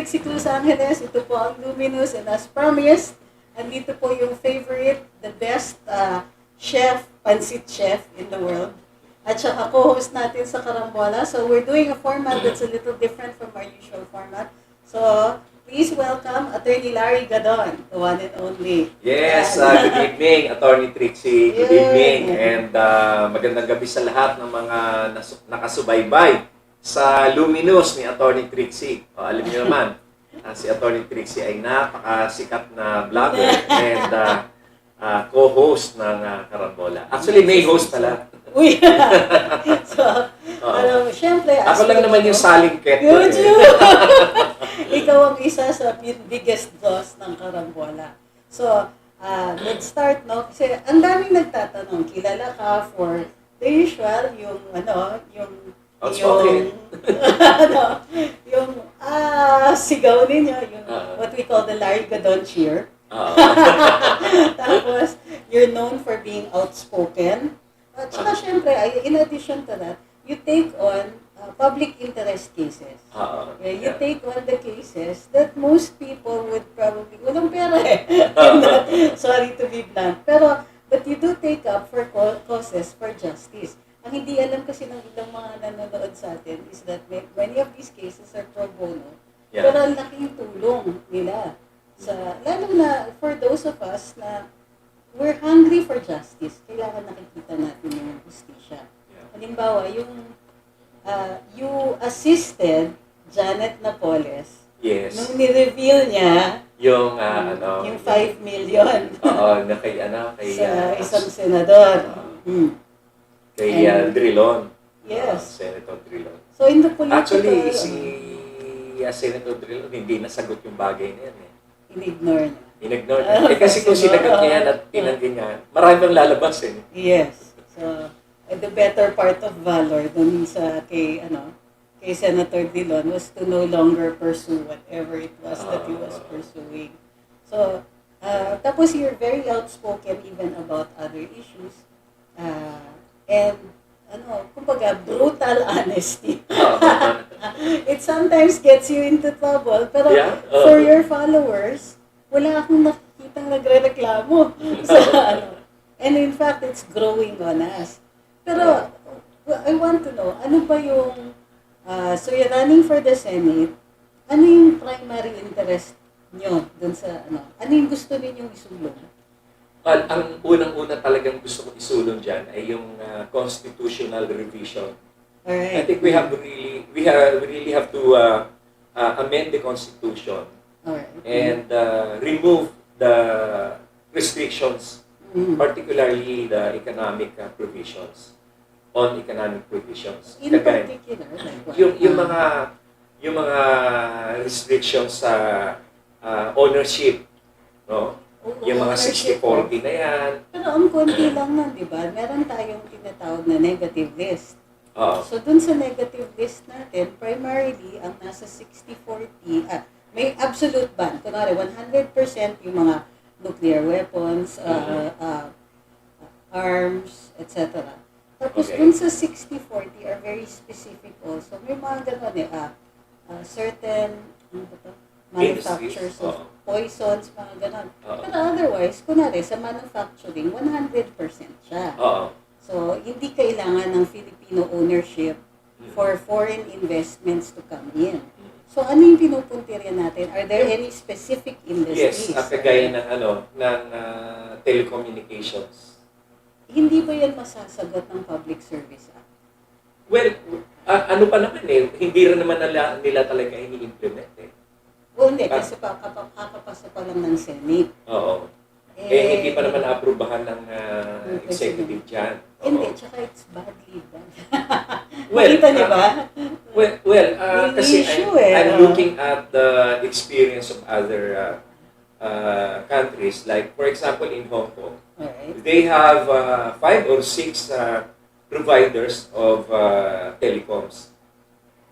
Trixie Cruz-Angeles, ito po ang Luminous, and as promised, andito po yung favorite, the best chef, pancit chef in the world. At saka co-host natin sa Karambola. So we're doing a format that's a little different from our usual format. So please welcome Attorney Larry Gadon, the one and only. Yes, good evening, Attorney Trixie. Good evening, and magandang gabi sa lahat ng mga nakasubaybay sa Luminous ni Attorney Trixie. Alam niyo naman, si Attorney Trixie ay napakasikat na vlogger and co-host ng Karambola. Actually, may host pala. Uy! So, syempre, ako lang naman yung salingket. Yun. Ikaw ang isa sa biggest boss ng Karambola. So, let's start, no? Kasi ang daming nagtatanong, kilala ka for the usual, yung sigaw ninyo, yung what we call the Larry Gadon cheer. Tapos, you're known for being outspoken. At saka, syempre, in addition to that, you take on public interest cases. You take on the cases that most people would probably, walang pera eh. Sorry to be blunt. But you do take up for causes for justice. Ang hindi alam kasi ng ilang mga nanonood sa atin is that many of these cases are pro bono. Yeah. Pero ang laking tulong nila. Lalo na for those of us na we're hungry for justice, kailangan nakikita natin yung justisya. Halimbawa, you assisted Janet Napoles. Yes. Nung ni-reveal niya yung 5 million. Na kay sa isang senador. Kay Drilon. Yes. Senator Drilon. So in the political... Actually, si Senator Drilon hindi nasagot yung bagay na yan eh. In-ignore niya. Kasi kung sinagot niya yan at tinanggi niya, marami bang lalabas eh. Yes. So, the better part of valor dun sa kay Senator Drilon was to no longer pursue whatever it was that he was pursuing. So, tapos you're very outspoken even about other issues. And, kumbaga, brutal honesty. It sometimes gets you into trouble, pero for your followers, wala akong nakikitang nagre-reklamo. And in fact, it's growing on us. Pero, I want to know, ano ba yung, so you're running for the Senate, ano yung primary interest nyo dun sa, ano yung gusto ninyong isulong? Ang unang-una talagang gusto ko isulong dyan ay yung constitutional revision. Alright. I think we really have to amend the Constitution. Alright. And remove the restrictions, particularly the economic provisions, on economic provisions. In particular, like what? Yung mga restrictions sa ownership, no? Yung mga 60-40 na yan. Pero ang konti lang nun, di ba? Meron tayong tinatawag na negative list. So dun sa negative list natin, primarily, ang nasa 60-40, may absolute ban. Kunwari, 100% yung mga nuclear weapons, arms, etc. Tapos dun sa 60-40 are very specific also. May mga gano'n certain manufacturers of poisons, mga gano'n. Pero otherwise, kunwari, sa manufacturing, 100% siya. So, hindi kailangan ng Filipino ownership for foreign investments to come in. So, ano yung pinupuntirya natin? Are there any specific industries? Yes, kagaya ng telecommunications. Hindi ba yan masasagot ng Public Service Act? Well, ano pa naman eh, hindi rin naman nila talaga ini-implement eh. Hindi, kasi kakapasa pa lang ng Senate. Oo. Hindi pa naman na-aprobahan ng executive dyan. Hindi, tsaka it's badly done. Makita niyo ba? Kasi I'm looking at the experience of other countries. Like, for example, in Hong Kong, they have 5 or 6 providers of telecoms.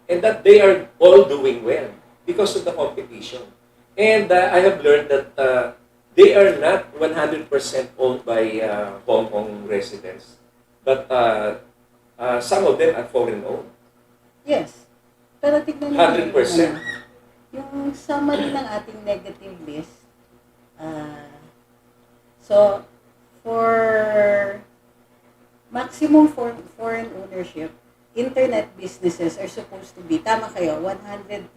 And that they are all doing well because of the competition. And I have learned that they are not 100% owned by Hong Kong residents, but some of them are foreign owned. Yes. Pero tignan 100%. yung summary ng ating negative list, so, for maximum foreign ownership, internet businesses are supposed to be, tama kayo, 100%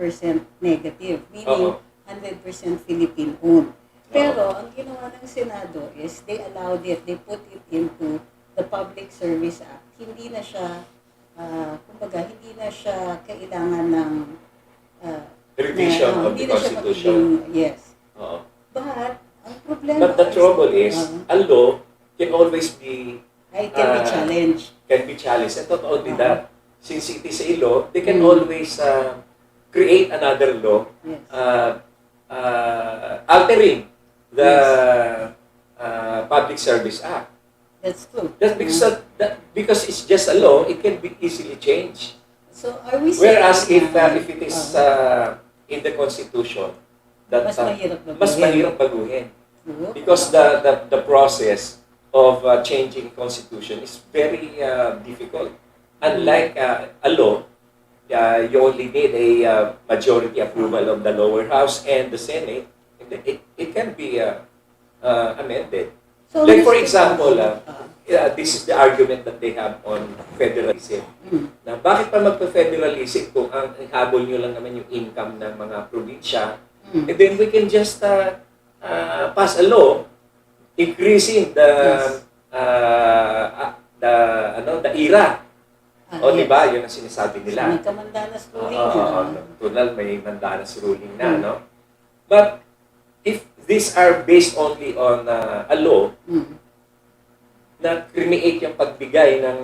negative, meaning 100% Philippine-owned. Pero, ang ginawa ng Senado is, they allowed it, they put it into the Public Service Act. Hindi na siya, kumbaga, hindi na siya kailangan ng revision of the Constitution. Yes. But, ang problema But the trouble is, a law can always be can be challenged. Can be challenged. And not only that, since it is a law, they can always create another law, yes. Altering the Public Service Act. That's true. That's because it's just a law, it can be easily changed. So are we saying, whereas if it is in the Constitution, that mas mahirap baguhin. Because the process of changing Constitution is very difficult. Unlike a law, you only need a majority approval of the lower house and the Senate, and then it can be amended. So like for example, this is the argument that they have on federalism. Na bakit pa magpa-federalism kung ang habol nyo lang naman yung income ng mga probinsya, and then we can just pass a law increasing the IRA. O, di ba? Yun ang sinasabi nila. May kamandanas ruling na. Tunal, may mandanas ruling na, no? But, if these are based only on a law, na create yung pagbigay ng,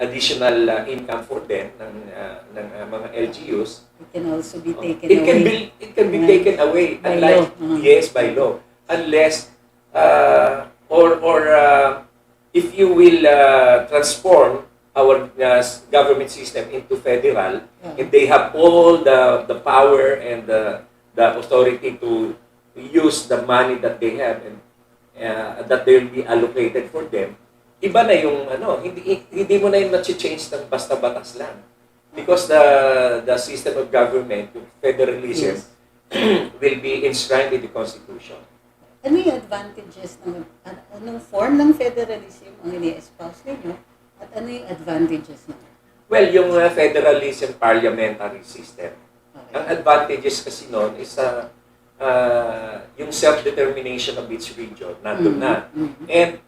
additional income for them, ng mga LGUs, it can also be taken away. It can be taken away. By law. Yes, by law. Unless, if you will transform our government system into federal, and they have all the power and the authority to use the money that they have and that they will be allocated for them, iba na yung hindi mo na yung change ng basta batas lang. Because the system of government, federalism, will be enshrined in the Constitution. Ano yung advantages ng anong form ng federalism ang ini-espouse ninyo at ano yung advantages na? Well, yung federalism parliamentary system. Okay. Ang advantages kasi noon is yung self-determination of each region, nandun na. And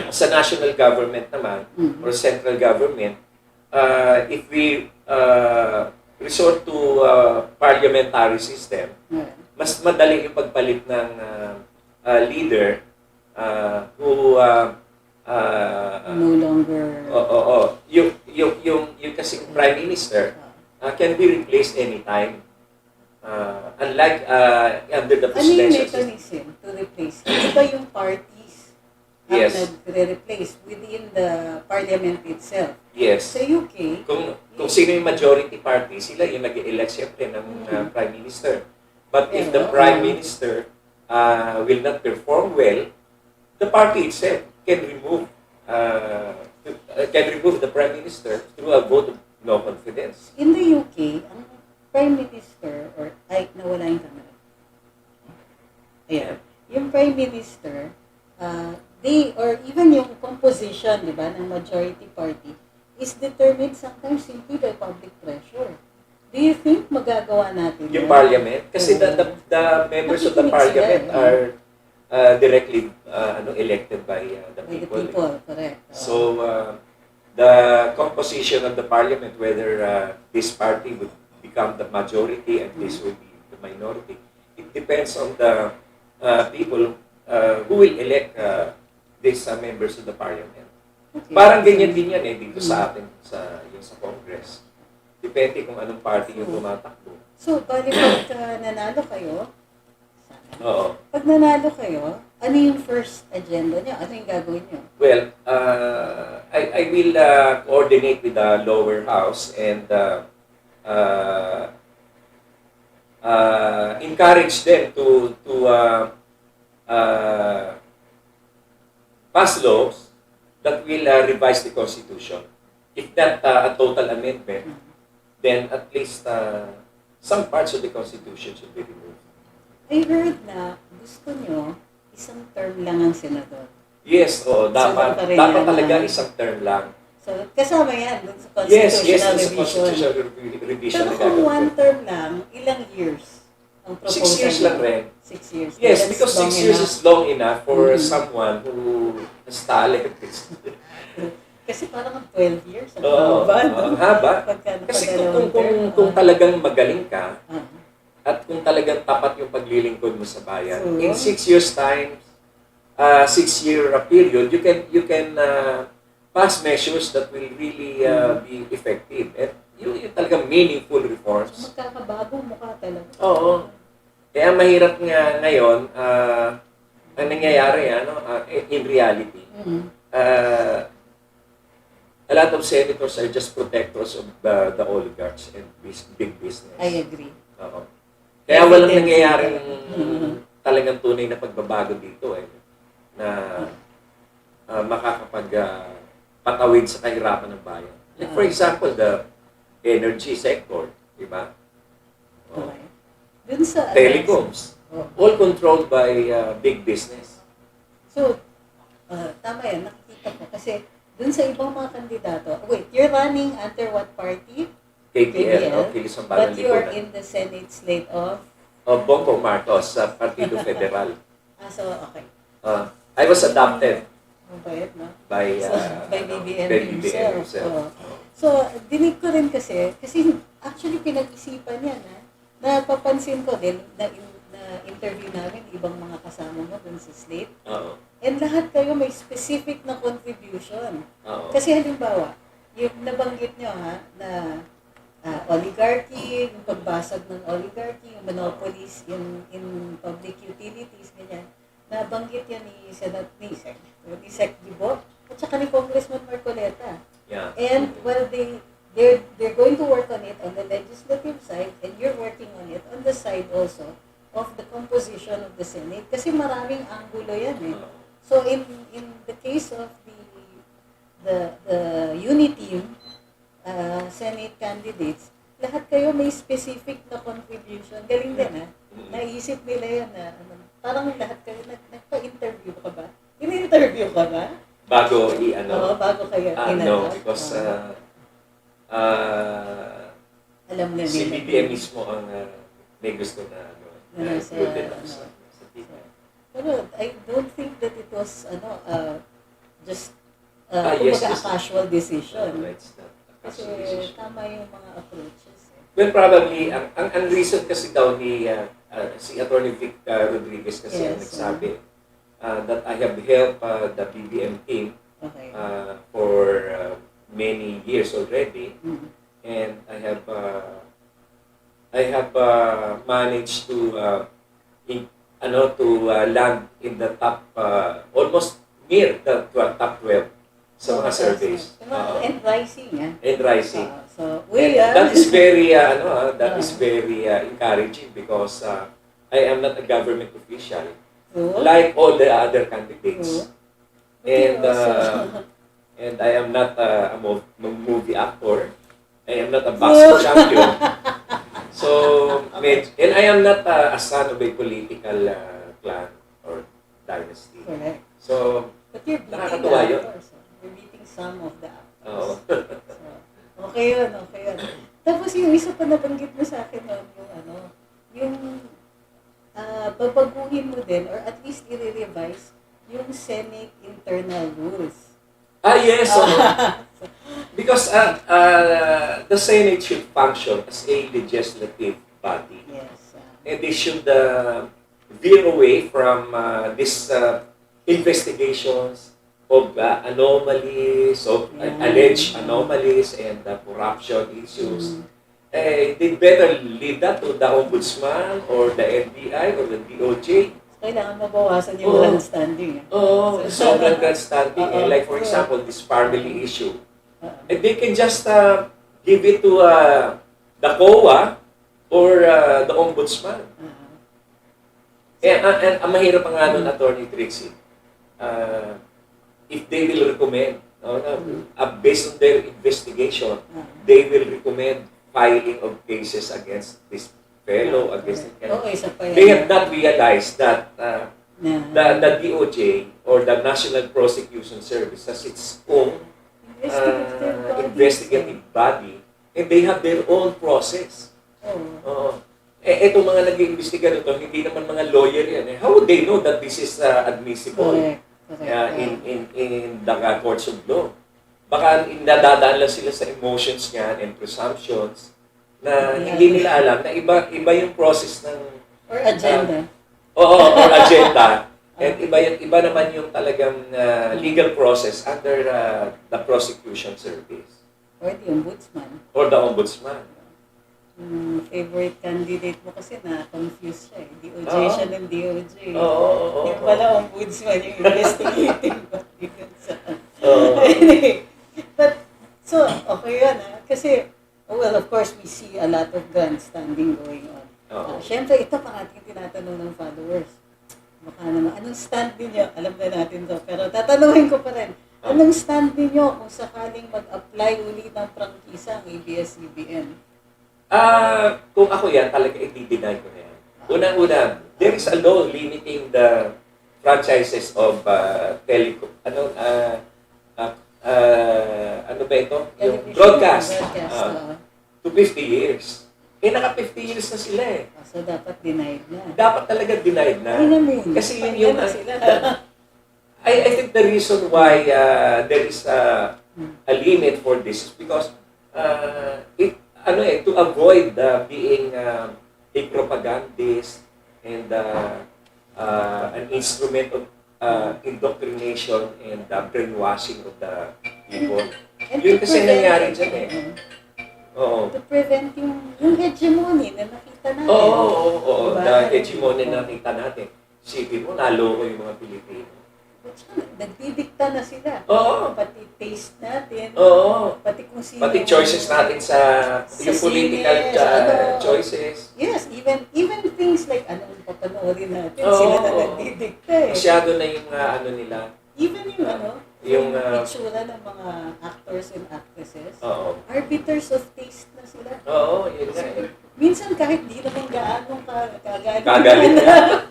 sa national government naman, or central government, if we resort to parliamentary system, mas madali yung pagpalit ng leader who no longer yung kasi prime minister can be replaced anytime, unlike under the presidential system. Ano yung mechanism to replace? Hindi ba yung parties ang nagre-replace within the parliament itself? Yes. Sa UK, kung sino yung majority party, sila yung nag-elect siyempre ng prime minister. But if the prime minister will not perform well, the party itself can remove the prime minister through a vote of no confidence. In the UK, ang prime minister nawala yung camera. Ayan. Yung prime minister, or even yung composition, di ba, ng majority party is determined sometimes simply by public pressure. Do you think magagawa natin yung parliament? Kasi the members of the parliament are directly elected by the people. Correct. So, the composition of the parliament, whether this party would become the majority and this will be the minority, it depends on the people who will elect these members of the parliament. Okay. Parang ganyan din yan dito sa atin, sa Congress. Depende kung anong party yung tumatakbo. So, bali pag nanalo kayo, pag nanalo kayo, ano yung first agenda niyo? Ano yung gagawin niyo? Well, I will coordinate with the lower house and encourage them to pass laws that will revise the Constitution. If not a total amendment, then at least some parts of the Constitution should be removed. I heard na gusto nyo isang term lang ang senador. Yes, dapat talaga isang term lang. So, kasama yan dun sa constitutional revision. Constitutional revision. Pero kung one term lang, ilang years ang proposal? 6 years lang rin. 6 years. Yes, because 6 years is long enough for someone who has talent. Kasi parang 12 years. Ang haba. Kasi kung talagang magaling ka, at kung talagang tapat yung paglilingkod mo sa bayan, in 6 years time, 6-year period, you can pass measures that will really be effective. At yung talagang meaningful reforms. So, magkakabagong mukha talaga. Oo. Kaya mahirap nga ngayon, ang nangyayari in reality, a lot of senators are just protectors of the oligarchs and big business. I agree. Oo. Kaya walang nangyayaring talagang tunay na pagbabago dito na makakapagpatawid sa kahirapan ng bayan. Like for example, the energy sector, di ba? Okay. Dun sa telecoms, all controlled by big business. So, tama yan, nakikita ko. Kasi dun sa ibang mga kandidato, wait, you're running under what party? KPL, but you're in the Senate slate of? Bongbong Marcos, sa Partido Federal. So, okay. I was adopted by BBM himself. So, dinig ko rin kasi actually pinag-isipan yan, napapansin ko din na interview namin ibang mga kasama mo dun sa slate. And lahat kayo may specific na contribution. Kasi halimbawa, yung nabanggit nyo na oligarchy, yung pagbasag ng oligarchy, yung monopolies in public utilities, ganyan. Nabanggit yan ni Sec Gibo at saka ni Congressman Marcoleta. Yeah. And well, they're going to work on it on the legislative side, and you're working on it on the side also of the composition of the Senate. Kasi maraming anggulo yan So in the case of the unity Senate candidates, lahat kayo may specific na contribution. Galing din Naisip nila yan parang lahat kayo nagpa-interview ka ba? In-interview ka ba? Bago bago kayo. No, because alam na si nila. BBM mismo ang may gusto na included sa TV. Pero I don't think that it was just yes, a casual decision. No, it's not a casual Kasi decision. tama yung mga approaches. Well, probably, ang reason kasi daw ni si Attorney Vic Rodriguez kasi ang nagsabi that I have helped the BBM team for many years already, and I have managed to land in the top almost near the top 12 sa mga surveys. And rising, And rising. So, that is very very encouraging because I am not a government official like all the other candidates. And I am not a movie actor. I am not a boxing champion. So, and I am not a son of a political clan or dynasty. Correct. So, but you're beating nakakatuwa yun. You're beating some of the actors. Oo. So, okay yun. Tapos yung isa pa nabanggit mo sa akin yung babaguhin mo din or at least i-revise yung Senate internal rules. Yes. Because the Senate should function as a legislative body. Yes. And they should veer away from these investigations of anomalies, of alleged anomalies and corruption issues. They better leave that to the Ombudsman or the NBI or the DOJ. Kailangan mabawasan yung grandstanding. Sobrang grandstanding. Like for example, this family issue. And they can just give it to the COA or the Ombudsman. And ang mahirap nga nun, Attorney Trixie, if they will recommend, based on their investigation, they will recommend filing of cases against this fellow, against They have not realized that the DOJ or the National Prosecution Service has its own investigative body, and they have their own process. Itong mga nag-iimbestiga nito, hindi naman mga lawyer yan. How would they know that this is admissible in the courts of law? Baka nadadaan lang sila sa emotions niyan and presumptions na hindi nila alam na iba yung process ng or agenda. Or agenda. And iba naman yung talagang legal process under the prosecution service. Or the ombudsman. Or the ombudsman. Favorite candidate mo kasi na-confuse siya eh. DOJ siya ng DOJ. Yung pala ombudsman, yung investigating body. But, so, okay yun kasi, well, of course, we see a lot of grandstanding going on. Siyempre, ito parating tinatanong ng followers. Baka naman, anong stand ninyo? Alam na natin to. Pero tatanungin ko pa rin, anong stand ninyo kung sakaling mag-apply ulit ng prangkisa ang ABS-CBN? Kung ako yan, talaga i-deny ko na yan. Unang-una, there is a law limiting the franchises of telecom. Ano ba ito? Yung broadcast. To 50 years. Naka 50 years na sila eh. So, dapat denied na. Dapat talaga denied na. Kasi yun yung... I think the reason why there is a limit for this is because to avoid being a propagandist and an instrument of indoctrination and brainwashing of the people. Yun kasi nangyari dyan eh. To prevent yung hegemony na nakita natin. The hegemony na nakita natin. Sipin mo, naloko yung mga Pilipino. Nagdidikta na sila. Pati taste natin. Pati kung sino. Pati choices natin sa yung political choices. Yes, even things like anong papanoorin natin. Sila na nagdidikta eh. Masyado na yung nila. Even yung itsura ng mga actors and actresses. Arbiters of taste na sila. Yun nga eh. Minsan kahit di naman gaano kagaling na.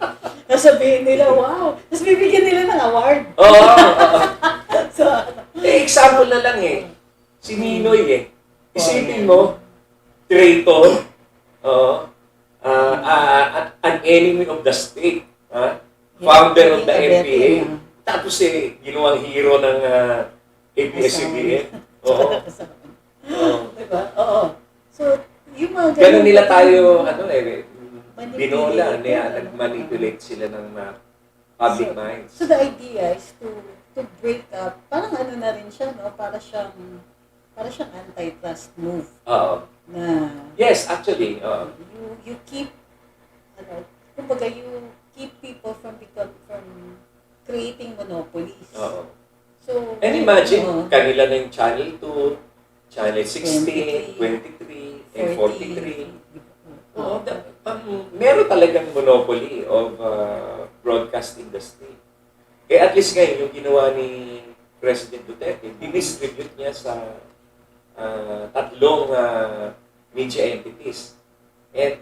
Nasabihin nila, wow. Tapos bibigyan nila ng award. So, example na lang eh. Si Ninoy eh. Isipin mo, traitor, an enemy of the state, founder of the MPA. Tapos ginawang hero ng ABS-CBN. Diba? So, yung mga ganun nila tayo, binola, nag-manipulate sila ng public minds. So the idea is to break up, parang na rin siya, no? Para siyang antitrust move. Yes, actually. You keep, kumbaga you keep people from creating monopolies. So, and imagine, kanila na yung Channel 2, Channel 16, 23, and 43. Meron talagang monopoly of broadcast industry. At least ngayon, yung ginawa ni President Duterte, dinistribute niya sa tatlong media entities. And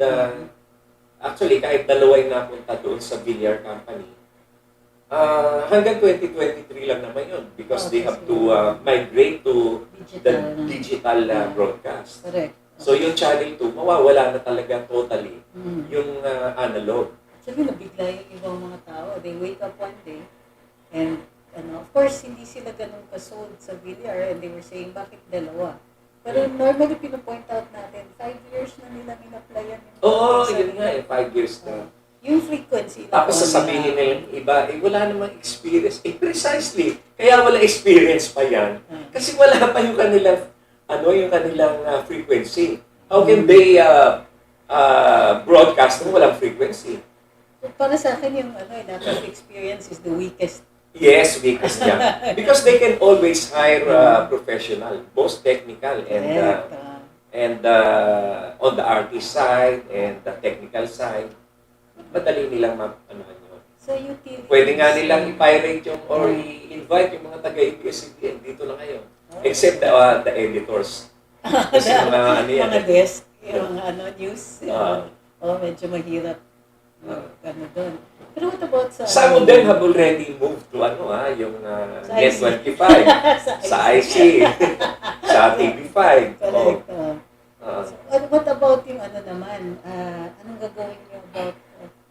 actually, kahit dalawa yung napunta doon sa Villar Company, hanggang 2023 lang naman yun because they have to migrate to the digital broadcast. Correct. So yung Channel 2, mawawala na talaga totally yung analog. Actually, nabigla yung ibang mga tao. They wake up one day and of course, hindi sila ganun kasold sa Villar and they were saying, bakit dalawa? Pero normally, pinapoint out natin, 5 years na nila in-applyan yung yun nga 5 years na. Yung frequency. Tapos sasabihin nila yung iba, wala namang experience. Precisely. Kaya wala experience pa yan. Kasi wala pa yung kanilang frequency. How can they broadcast kung walang frequency? So, para sa akin yung lack of experience is the weakest. Yes, weakest niya. Because they can always hire professional, both technical and on the artist side and the technical side. Madali nilang yun. So, pwede nga nilang i-pirate yung or i-invite yung mga taga-ABS-CBN dito lang kayo. Except the editors. Kasi mga ano yan. Mga desk, yung news. Medyo mahirap. Ano doon. Pero what about sa... Some of them have already moved to yung Net 25, sa IC, sa TV5. Correct. So, what about yung naman? Anong gagawin niyo about,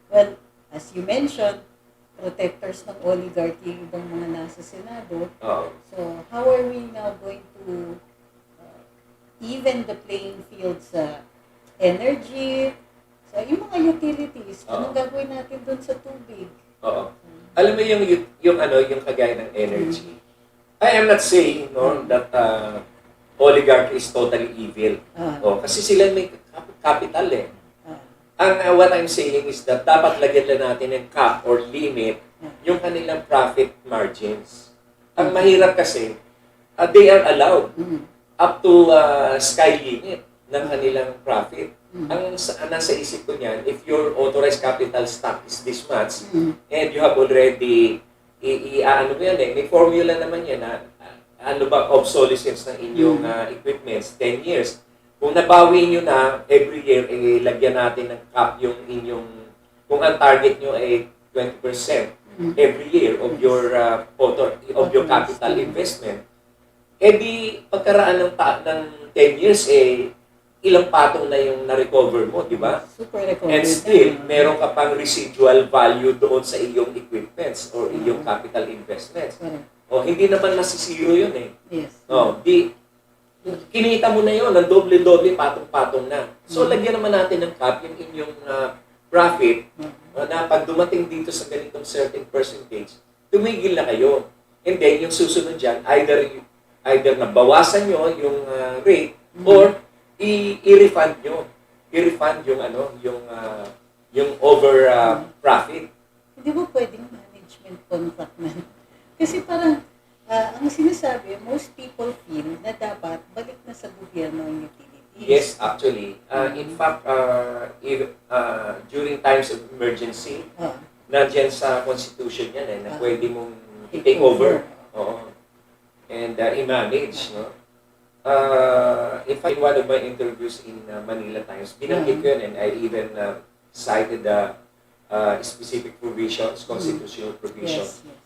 well, as you mentioned, protectors ng oligarchy, ibang mga nasa Senado. So, how are we now going to even the playing field sa energy, sa yung mga utilities? Anong gagawin natin dun sa tubig? Alam mo yung kagaya ng energy. I am not saying that oligarchy is totally evil. Kasi sila may capital eh. What I'm saying is that dapat lagyan lang natin ng cap or limit yung kanilang profit margins. Ang mahirap kasi, they are allowed up to sky limit ng kanilang profit. Ang nasa isip ko niyan, if your authorized capital stock is this much, and you have already, may formula naman yan obsolescence ng inyong equipments, 10 years. Kung nabawi nyo na, every year, lagyan natin ng cap yung inyong, kung ang target nyo ay 20% every year of your capital investment, di pagkaraan ng 10 years, ilang patong na yung na-recover mo, di ba? Super recovered. And still, meron ka pang residual value doon sa iyong equipments or iyong capital investments. Hindi naman nasisiro yun eh. Yes. Kinita mo na yun, ang doble-doble, patong-patong na. So, lagyan naman natin ng cap yung inyong profit na pag dumating dito sa ganitong certain percentage, tumigil na kayo. And then, yung susunod dyan, either nabawasan nyo yung rate or i-refund nyo. I-refund yung over profit. Hindi mo pwedeng management contract na. Kasi parang, ang sinasabi, most people feel na dapat balik na sa gobyerno ang utilities. Yes, actually. In fact, during times of emergency, nandiyan sa Constitution yan na pwede mong i-take over. And i-manage. In fact, in one of my interviews in Manila Times, binanggit ko yun and I even cited the specific provisions, constitutional provisions. Yes.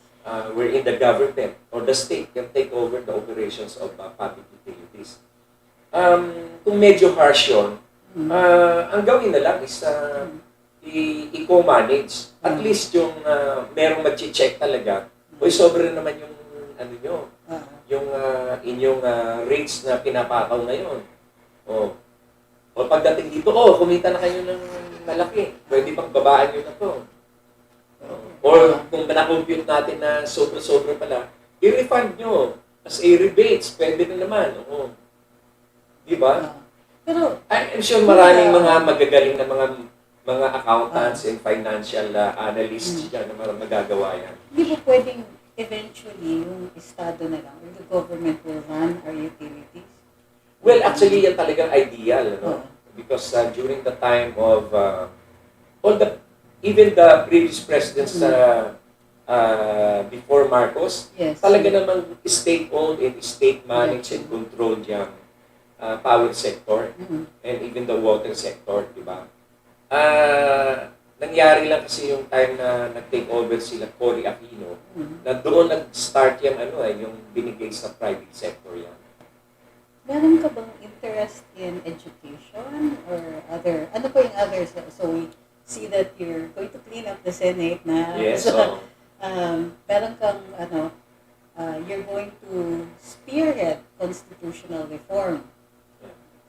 Wherein the government or the state can take over the operations of public utilities. Kung medyo harsh yun, ang gawin na lang is i-co-manage. At least yung merong mag-check talaga, sobra naman yung yung inyong rates na pinapataw na yun. O pagdating dito, kumita na kayo ng malaki. Pwede pang babaan nyo na to. Or kung na-compute natin na sobra-sobra pala, i-refund nyo as a rebates. Pwede na naman. Di ba? Pero I'm sure maraming mga magagaling na mga accountants and financial analysts dyan na magagawa yan. Hindi mo pwedeng eventually yung estado na lang or the government will run our utilities? Well, actually, yan talagang ideal. Because during the time of even the previous presidents before Marcos, talaga namang state-owned and state-managed and controlled yung power sector and even the water sector, di ba? Nangyari lang kasi yung time na nag-take over sila Cory Aquino, na doon nag-start yung yung binigay sa private sector yan. Meron ka bang interest in education or other, ano po yung others? So we see that you're going to clean up the Senate na. Yes, meron kang, you're going to spearhead constitutional reform.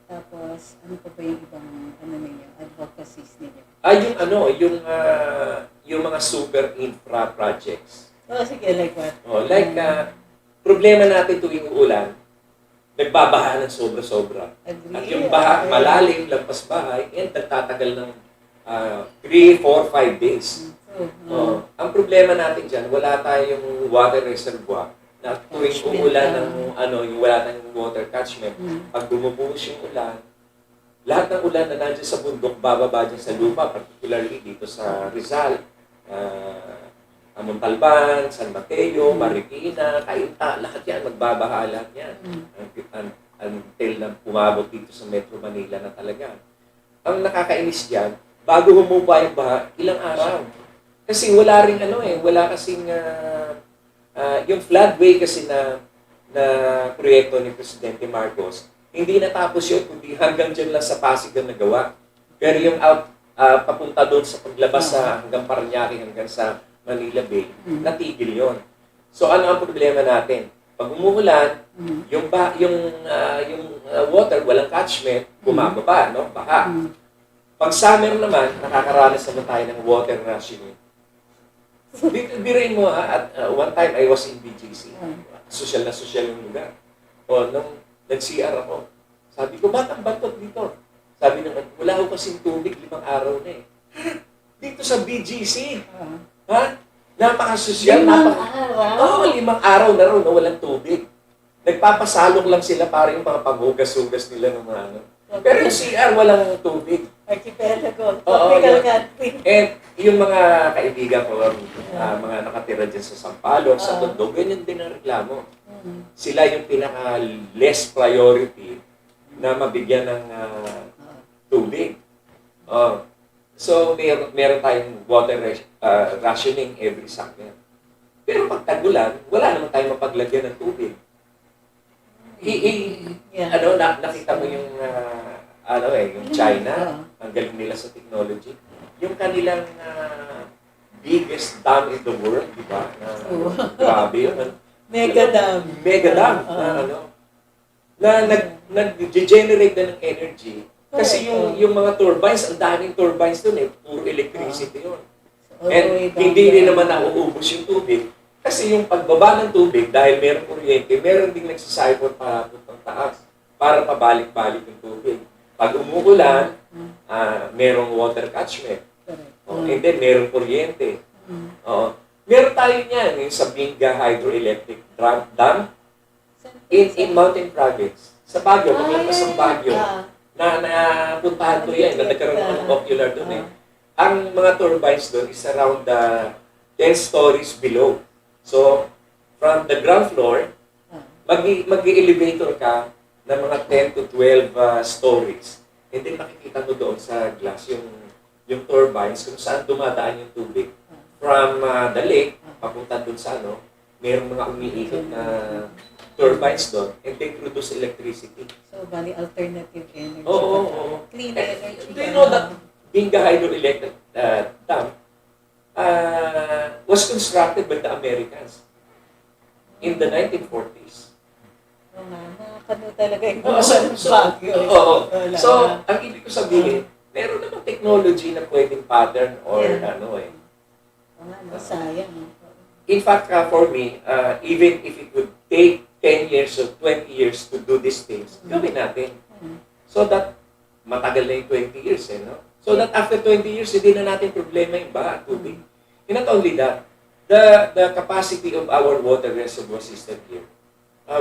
Tapos, ano pa ba yung ibang, advocacies ninyo? Yung mga super infra projects. Sige, like what? Problema natin tuwing uulan, nagbabaha ng sobra-sobra. Agree. At yung baha, malalim, lampas bahay, and nagtatagal ng 3, 4, 5 days. Ang problema natin dyan, wala tayong water reservoir na tuwing umulan ng yung wala tayong water catchment. Pag bumubuhos yung ulan, lahat ng ulan na nandiyan sa bundok, bababa dyan sa lupa, particularly dito sa Rizal, Montalban, San Mateo, Marikina, Cainta, lahat yan, magbabaha lahat yan. until na pumabot dito sa Metro Manila na talaga. Ang nakakainis diyan, bago humupa yung baha, ilang araw. Kasi wala ring wala kasing yung floodway kasi na proyekto ni Presidente Marcos, hindi natapos yun, kundi hanggang dyan lang sa Pasig ang nagawa. Pero yung papunta doon sa paglabas sa hanggang Parañaque, hanggang sa Manila Bay, natigil yon. So ano ang problema natin? Pag umuulan, yung water, walang catchment, bumababa, no? Baka. Pag summer naman, nakakaranas naman tayo ng water rationing. Biruin mo, at one time I was in BGC. Social na social yung lugar. O, nung nag-CR ako, sabi ko, ba't ang batot dito? Sabi naman, wala ko kasing tubig, 5 araw na eh. Dito sa BGC. Ha? Napaka-social. 5 araw? Oo, 5 araw na rin na walang tubig. Nagpapasalok lang sila para yung mga paghugas-hugas nila ng mga ano. Pero yung CR, walang tubig. Archipelago. Tropical country. And yung mga kaibigan ko, mga nakatira dyan sa Sampaloc, sa Tondo, ganyan din ang reklamo. Sila yung pinaka-less priority na mabigyan ng tubig. So, meron tayong water rationing every summer. Pero pag tag-ulan, wala naman tayong mapaglagyan ng tubig. Nakita mo yung yung China, ang galing nila sa technology. Yung kanilang biggest dam in the world, di ba? Grabe yun. Mega dam. Mega dam. Nag-generate na ng energy. Kasi yung mga turbines, ang daming turbines dun eh. Puro electricity yun. And hindi rin naman nauubos yung tubig. Kasi yung pagbaba ng tubig, dahil meron kuryente, meron ding nagsisipon para putang taas para pabalik-balik yung tubig. Pag umuulan, merong water catchment. And then merong kuryente. Meron tayo niyan yung sa Binga Hydroelectric Dam in Mountain Province. Sa Baguio, paglabas ng Baguio, na napuntahan ko yan, na nagkaroon ng ocular doon eh. Ang mga turbines doon is around 10 stories below. So, from the ground floor, mag-elevator ka ng mga 10 to 12 stories. And then makikita mo doon sa glass yung turbines kung saan dumadaan yung tubig. From the lake, papunta doon sa mayroong mga umiikot na turbines doon and they produce electricity. So, bali alternative energy. Oo. Clean energy. Do you know that Binga Hydroelectric Dam was constructed by the Americans in the 1940s. Nakakano talaga yung mga Baguio. So, ang ibig ko sabihin, meron namang technology na pwedeng pattern or sayang. In fact, for me, even if it would take 10 years or 20 years to do these things, gawin natin. So that, matagal na yung 20 years, no? So that after 20 years, hindi na natin problema yung baha, tubig. And not only that, the capacity of our water reservoir system here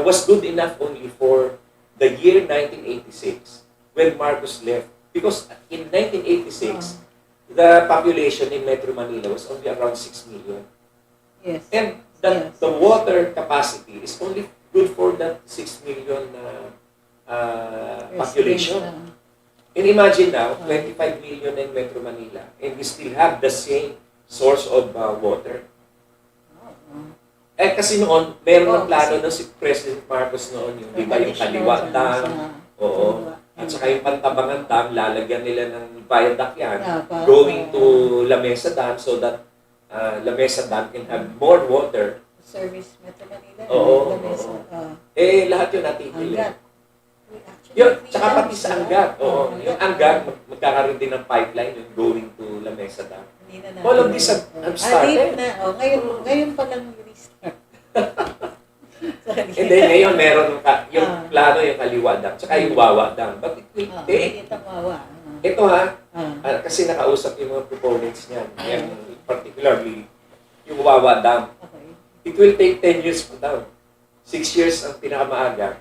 was good enough only for the year 1986 when Marcos left. Because in 1986, the population in Metro Manila was only around 6 million. Yes. And the water capacity is only good for that 6 million population. And imagine now, 25 million in Metro Manila, and we still have the same source of water. Kasi noon, meron ng plano na si President Marcos noon, yung, di ba, yung Kaliwa Dam, at saka yung Pantabangan Dam, lalagyan nila ng viaduct yan, going to La Mesa Dam so that La Mesa Dam can have more water. Service Metro Manila. Lahat yun natigil. Yun, tsaka pati sa Angat. Yung Angat, magkakaroon din ng pipeline yung going to La Mesa Dam. All of this have started. Ngayon pa lang restart. And then ngayon meron yung plano yung Kaliwa Dam, tsaka yung Wawa Dam. But it will take. Ito kasi nakausap yung mga proponents niyan. Particularly yung Wawa Dam. It will take 10 years pa daw. 6 years ang pinakamaaga.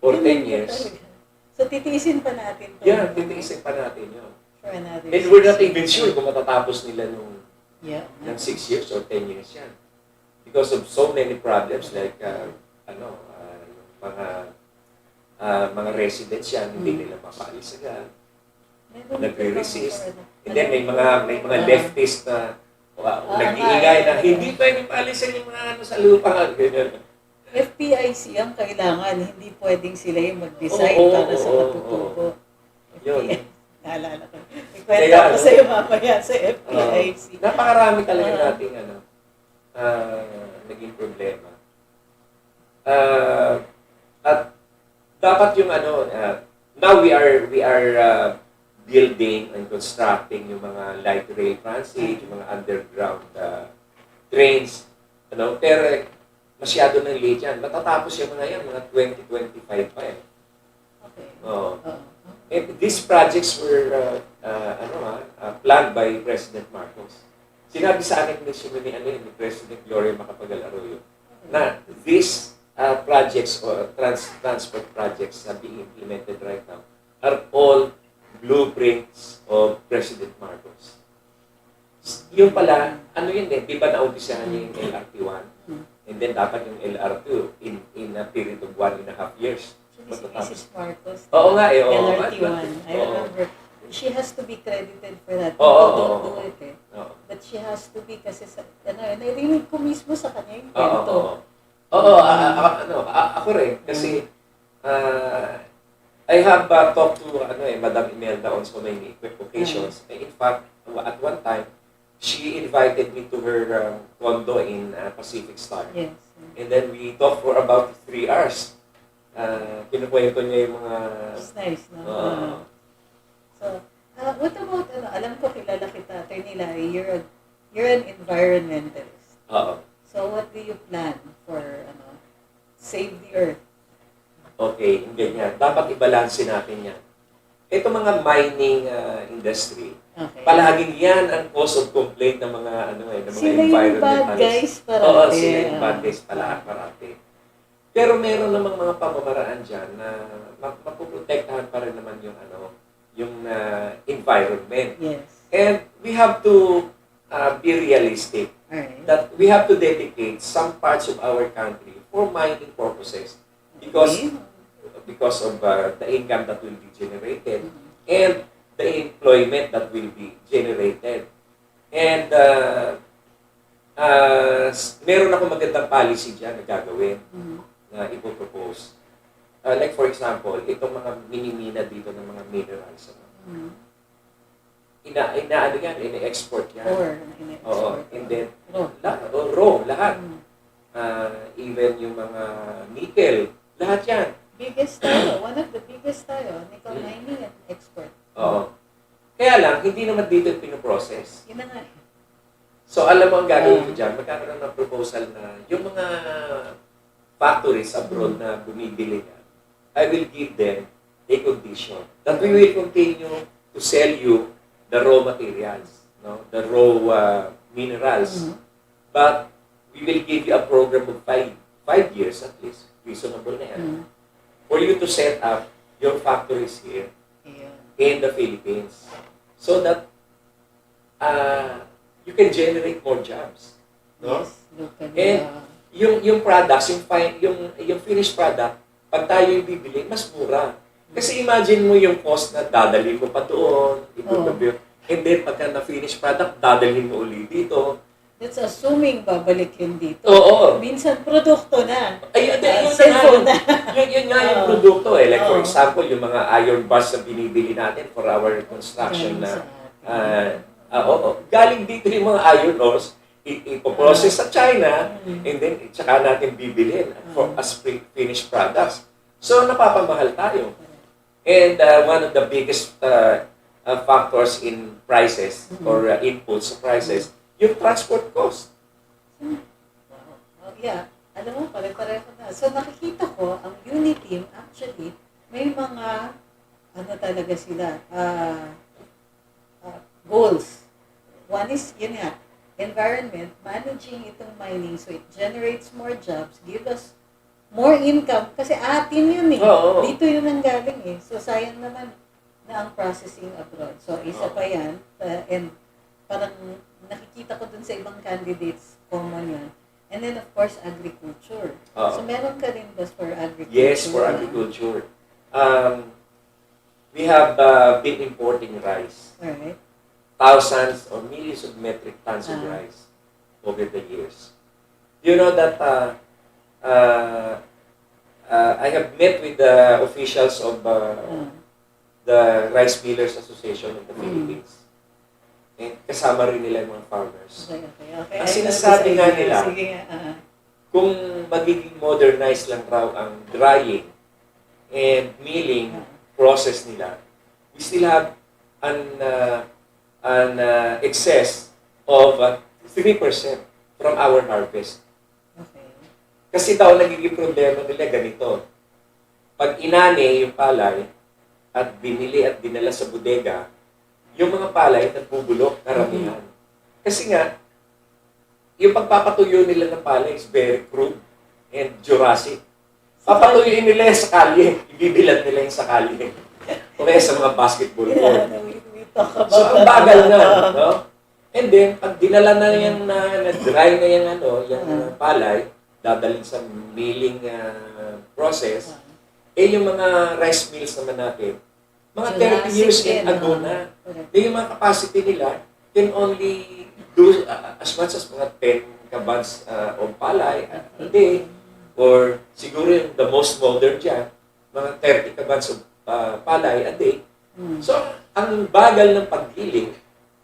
Or 10 years. So, titiisin pa natin. Titiisin pa natin yun. And we're not even sure kung matatapos nila ng 6 years or 10 years yan. Because of so many problems like, mga mga residents yan, hindi nila mapaalis agad. Nagre-resist. And then may mga leftist na nag-iingay na hindi pwedeng paalisin yung mga ano sa lupa. Ganyan. FPIC ang kailangan, hindi pwedeng sila yung mag-decide para sa katutubo. Yun. Naalala ko. Ikwenta ko sa'yo mamaya sa FPIC. Napakarami talaga nating naging problema. At dapat yung now we are building and constructing yung mga light rail transit, yung mga underground trains, pero masyado ng late yan. Matatapos yung mga yan, mga 2025 pa eh. Okay. And these projects were planned by President Marcos. Sinabi sa akin ni President Gloria Macapagal-Arroyo na these projects or transport projects na being implemented right now are all blueprints of President Marcos. Yung pala, di ba naumpisahan niya yung LRT-1? And then dapat yung LRT in a period of 1.5 years. Mrs. Marcos. Oo nga eh. LRT-1. I remember. She has to be credited for that. People don't do it eh. But she has to be kasi narinig ko mismo sa kanya yung kwento. Ako rin. Kasi I have talked to Madam Imelda on so many occasions. In fact, at one time, she invited me to her condo in Pacific Star. Yes. And then we talked for about 3 hours. Kinukwento niya yung mga... It's nice, no? So, what about, alam ko kilala kita, Attorney Larry, you're an environmentalist. So, what do you plan for, save the earth? Okay, ganyan. Dapat i-balance natin yan. Ito mga mining industry, palaging yan ang cause of complaint ng mga ng mga sila yung bad guys parati. Sila yung bad guys parati. Pero meron namang mga pamamaraan dyan na mapuprotektahan pa rin naman yung yung environment. Yes. And we have to be realistic. Right. That we have to dedicate some parts of our country for mining purposes because of the income that will be generated and the employment that will be generated. And meron ako magandang policy dyan na gagawin na ipopropose. Like for example, itong mga minimina dito ng mga minerals. Ina-export yan. And then, raw, lahat. Even yung mga nickel, lahat yan. Biggest tayo, one of the biggest tayo, nickel mining and export. Kaya lang, hindi naman dito pinoprocess. Yun na nga. So, alam mo ang gagawin ko dyan, magkakaroon ng proposal na yung mga factories abroad na bumibili yan, I will give them a condition that we will continue to sell you the raw materials, the raw minerals. But we will give you a program of 5 years at least, reasonable na yan, for you to set up your factories here in the Philippines so that you can generate more jobs. No? Yes, and yung products, yung finished product, pag tayo yung bibili, mas mura. Kasi imagine mo yung cost na dadalhin mo pa doon, and then pagka na-finished product, dadalhin mo ulit dito. That's assuming babalik yun dito. Minsan produkto na. Yun nga yung produkto eh. Like for example, yung mga iron bars na binibili natin for our construction na galing dito yung mga iron ores, ipoprocess sa China, and then tsaka natin bibilhin as finished products. So, napapamahal tayo. And one of the biggest factors in prices or inputs prices, yung transport cost. Yeah. Alam mo, pare-pareho na. So, nakikita ko, ang Uniteam, actually, may mga, talaga sila, goals. One is, yun nga, environment, managing itong mining so it generates more jobs, give us more income. Kasi atin yun eh. Dito yun ang galing eh. So, sayang naman na ang processing abroad. So, isa pa yan. And parang nakikita ko dun sa ibang candidates, common yun. And then, of course, agriculture. So, meron ka rin ba for agriculture? Yes, for agriculture. um, we have been importing rice. Alright. Thousands or millions of metric tons of rice over the years. You know that I have met with the officials of the Rice Millers Association of the Philippines. And kasama rin nila yung mga farmers. Okay. Ang sinasabi nga nila, sige, kung magiging modernized lang raw ang drying and milling process nila, we still have an excess of 3% from our harvest. Okay. Kasi daw nagiging problema nila ganito. Pag inani yung palay at binili at dinala sa bodega, yung mga palay nagbubulok karamihan. Kasi nga, yung pagpapatuyo nila ng palay is very crude and Jurassic. Papatuyuin nila yung sa kalye. Ibibilad nila yung sa kalye. O kaya sa mga basketball court. So, ang bagal na. No? And then, pag dinala na yan na-dry na yung, yung palay, dadalhin sa milling process, yung mga rice mills naman natin, mga 30 years ago na. Yung mga capacity nila can only do as much as mga 10 kabans of palay a day, or siguro yung the most modern dyan, mga 30 kabans of palay a day. So, ang bagal ng paggiling,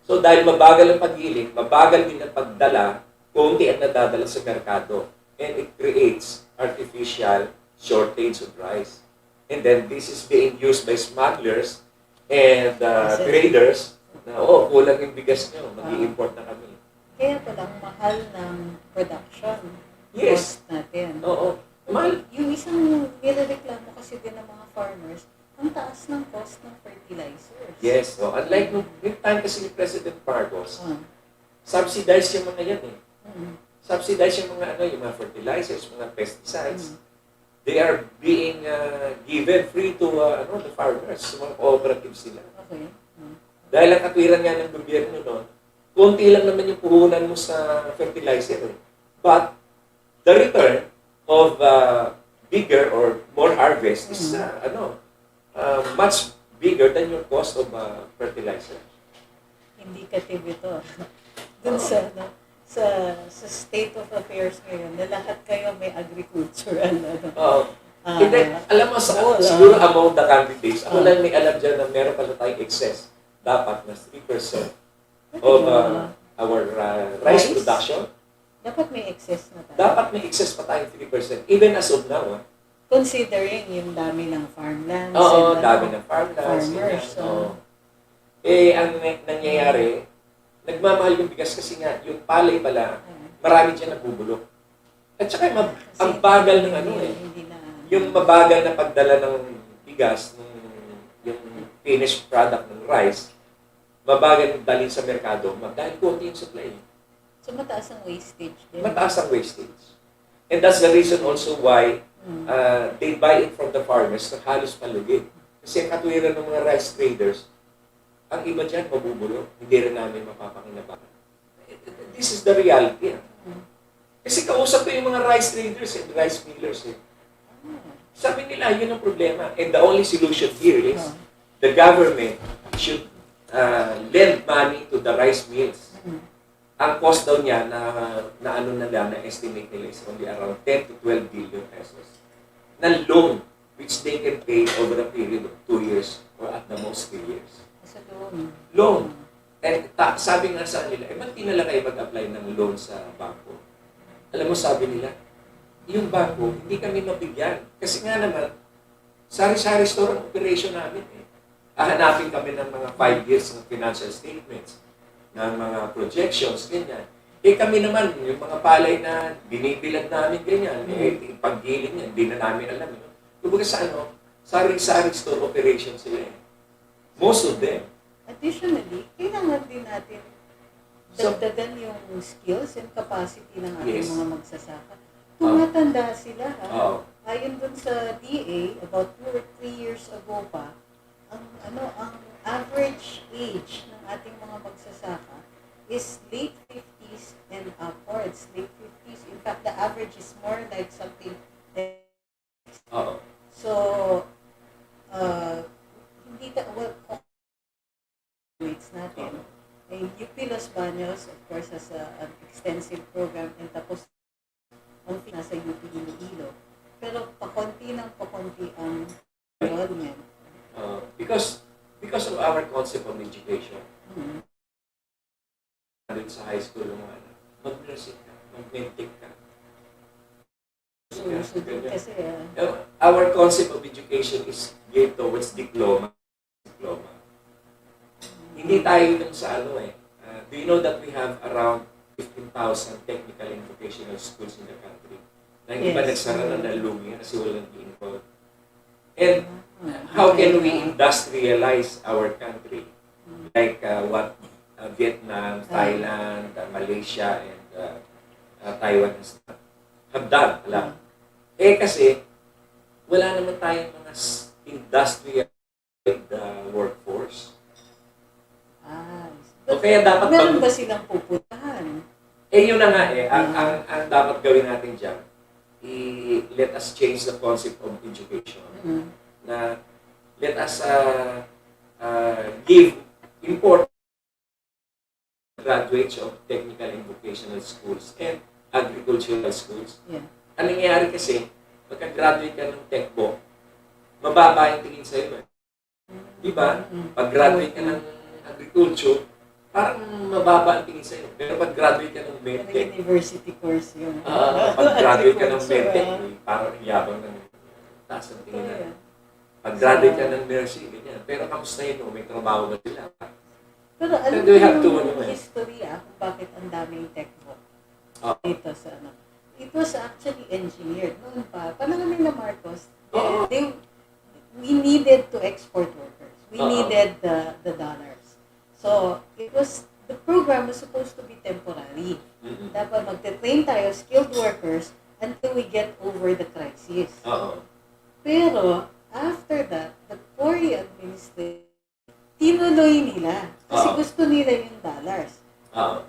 so dahil mabagal ang paggiling, mabagal din ang pagdala, konti ang nadadala sa merkado. And it creates artificial shortage of rice. And then this is being used by smugglers and traders na, kulang yung bigas nyo, mag-i-import na kami. Kaya palang mahal ng production Yes. cost natin. Oo. Mahal. Yung isang nilareklamo kasi din ng mga farmers, ang taas ng cost ng fertilizers. Yes. So, unlike nung time kasi ni President Marcos, subsidized yung mga yan eh. Subsidized yung mga yung mga fertilizers, mga pesticides. They are being given free to the farmers, mga cooperatives sila. Okay. Dahil ang katwiran nga ng gobyerno noon, konti lang naman yung puhunan mo sa fertilizer. Eh. But the return of bigger or more harvest is much bigger than your cost of fertilizer. Indicative ito. Dun sa state of affairs ngayon, na lahat kayo may agriculture. Alam mo, siguro among the candidates, ako lang may alam dyan na meron pala tayong excess. Dapat na 3% of our rice production. Dapat may excess na tayo. Dapat may excess pa tayong 3%, even as of now. Considering yung dami ng farmlands. Oo, dami ng farmlands. Farmers. Ang nangyayari, nagmamahal yung bigas kasi nga, yung palay pala, marami dyan nabubulok. At saka ang bagal ng yung mabagal na pagdala ng bigas, yung finished product ng rice, mabagal dalhin sa merkado, dahil konti yung supply. So mataas ang wastage din. Mataas ang wastage. And that's the reason also why they buy it from the farmers na halos palugid. Kasi ang katwiran ng mga rice traders, ang iba dyan mabubulok, hindi rin namin mapapakinabangan. This is the reality. Kasi kausap ko yung mga rice traders and rice millers. Sabi nila, yun ang problema. And the only solution here is the government should lend money to the rice mills. Ang cost daw niya na estimate nila is only around 10 to 12 billion pesos na loan which they can pay over a period of 2 years or at the most 3 years. Sa loan. Loan. And sabi nga sa nila, ba't di na lang kayo mag-apply ng loan sa bangko? Alam mo, sabi nila, yung bangko, hindi kami mabigyan. Kasi nga naman, sari-sari store ang operation namin. Hahanapin kami ng mga 5 years ng financial statements, ng mga projections, ganyan. Kami naman, yung mga palay na binibilag namin, ganyan, paggiling niya, hindi na namin alam. Kumbaga sa sari-sari store operation sila. Most of them. Additionally, kailangan din natin dagdagan yung skills and capacity ng ating mga magsasaka. Tumatanda sila, ha? Ayon dun sa DA, about 2 or 3 years ago pa, ang average age ng ating mga magsasaka is late 50s and upwards. Late 50s. In fact, the average is more like something like... So, natin. Ay, UP Los Baños, of course, has an extensive program, and tapos ang nasa UP Iloilo. Pero pakonti ang enrollment. Because of our concept of education, sa high school, mag-music ka, mag-medtech ka. Kasi, our concept of education is geared towards diploma. Hindi tayo dun sa do you know that we have around 15,000 technical and vocational schools in the country? Na hindi pa nagsara na ng Luminous kasi walang involved. And how can we industrialize our country? Like what Vietnam, Thailand, Malaysia, and Taiwan have done. Kasi wala naman tayong mga industrial workforce. So kaya dapat meron ba silang pupuntahan? Yun na nga ang dapat gawin natin dyan, let us change the concept of education. Na let us give important graduates of technical and vocational schools and agricultural schools. Ang nangyayari kasi, pagka-graduate ka ng TechBo, mababa yung tingin sa'yo. Diba? Pag-graduate ka ng agriculture, parang mababa ang tingin sa'yo. Pero pag-graduate ka ng medtech, university course yun. Pag-graduate ka ng medtech, parang yabang ng taas ang tingin na. Pag-graduate ka ng nursing, ganyan. Pero kamusta yun, may trabaho ba sila? Pero alam mo yung history kung bakit ang daming TechBo dito sa It was actually engineered noon pa. Panahon nila Marcos, we needed to export workers. We needed the dollars. So, the program was supposed to be temporary. Dapat magte-train tayo, skilled workers, until we get over the crisis. Pero, after that, the Cory administration, tinuloy nila. Kasi gusto nila yung dollars.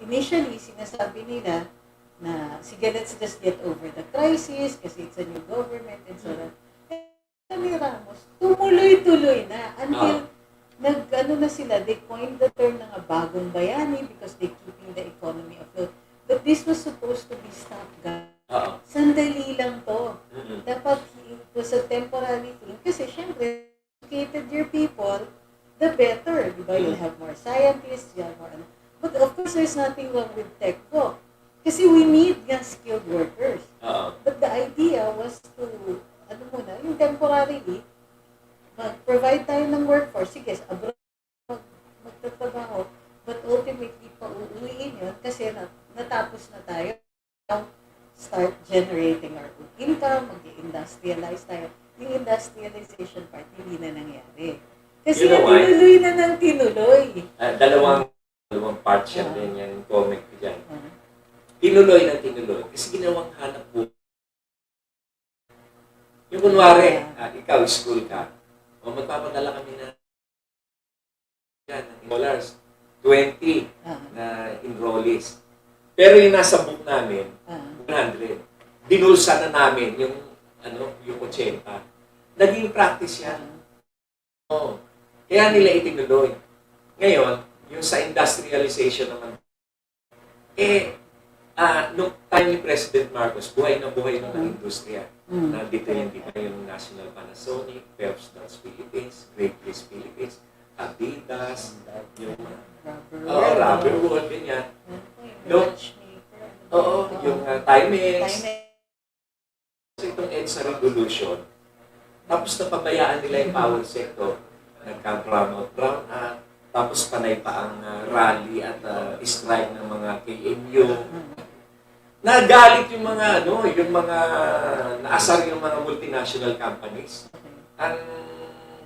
Initially, sinasabi nila na, sige, let's just get over the crisis kasi it's a new government and so on. Kami Ramos, tumuloy-tuloy na until na sila, they coined the term ng bagong bayani because they're keeping the economy afloat. But this was supposed to be stopgap. Sandali lang to. Dapat it was a temporary thing kasi syempre, educated your people, the better. Diba? You'll have more scientists, you'll have more But of course, there's nothing wrong with TechBo. Kasi we need skilled workers. But the idea was to, yung temporarily, mag-provide tayo ng workforce. Sige, abroad magtatrabaho. But ultimately, pauuwiin yun kasi natapos na tayo. Start generating our own income, mag-industrialize tayo. Yung industrialization part, hindi na nangyari. Kasi tinuloy na ng tinuloy. Dalawang parts yan din yung comment ko dyan. Tinuloy ng tinuloy. Kasi ginawang hanap po. Yung kunwari, ikaw, school ka, o magpapadala kami na dollars, 20 na enrollees. Pero yung nasa book namin, 100. Dinulsa na namin yung 80. Naging practice yan. Kaya nila itinuloy. Ngayon, yung sa industrialization naman, nung time ni President Marcos, buhay na ng industriya. Nandito yung National Panasonic, Phelps Dodge Philippines, Great Place Philippines, Adidas, yung Rubber World, ganyan. Yung Timex. So itong EDSA Revolution, tapos napabayaan nila yung power sector, nagka-brownout, tapos panay pa ang rally at strike ng mga KMU. Nagalit yung mga naasar yung mga multinational companies. Ang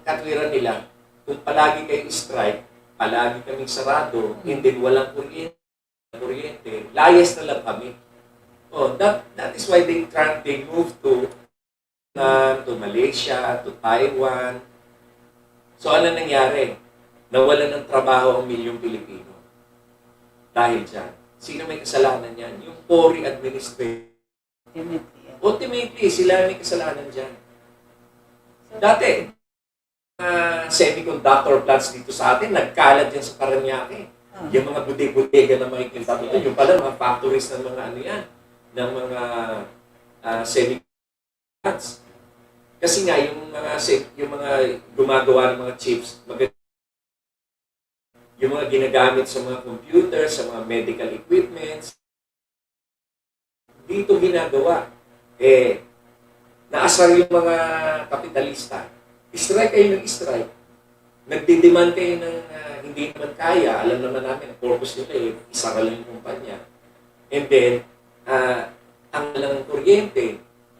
katwiran nila, kung palagi kayong strike, palagi kaming sarado, and then walang kuryente, layas na lang kami. That is why they moved to Malaysia, to Taiwan. So ano nangyari? Nawalan ng trabaho ang milyong Pilipino. Dahil dyan. Sino may kasalanan yan? Yung Cory administration. Ultimately, sila may kasalanan dyan. Dati, semiconductor plants dito sa atin, nagkalat yan sa Paranaque. Yung mga budig-budigan na makikita mo doon, yung pala mga factories ng mga ano yan, ng mga semiconductor plants. Kasi nga, yung mga gumagawa ng mga chips, yung mga ginagamit sa mga computer, sa mga medical equipments, dito ginagawa. Naasar yung mga kapitalista. Strike kayo ng strike. Nagdidemand kayo ng hindi naman kaya. Alam naman namin, ang purpose nila isara lang yung kumpanya. And then, ang lang kuryente.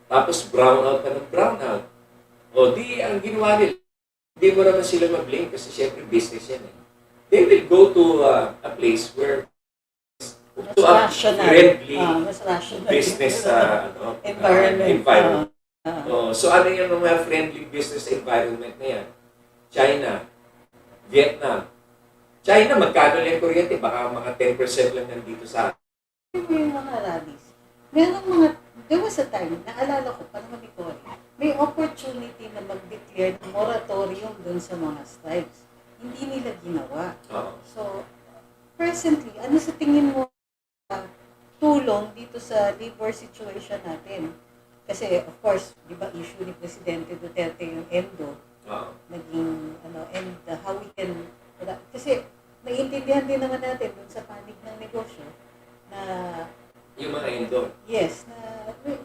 Tapos brownout ka ng brownout. O di, ang ginawa nila, hindi mo naman sila mag-blame kasi syempre business yan eh. They will go to a place where to a friendly business environment. So ano yung mga friendly business environment na yan? China, Vietnam. China, magkano lang yung kuryente? Baka mga 10% lang nandito sa yung mga rallies. There was a time, naalala ko, parang may opportunity na mag-declare ng moratorium dun sa mga strikes. Hindi nila ginawa. So, presently, ano sa tingin mo tulong dito sa labor situation natin? Kasi, of course, di ba issue ni Presidente Duterte yung ENDO, naging, and how we can, kasi naiintindihan din naman natin dun sa panig ng negosyo na yung mga ENDO. Yes, na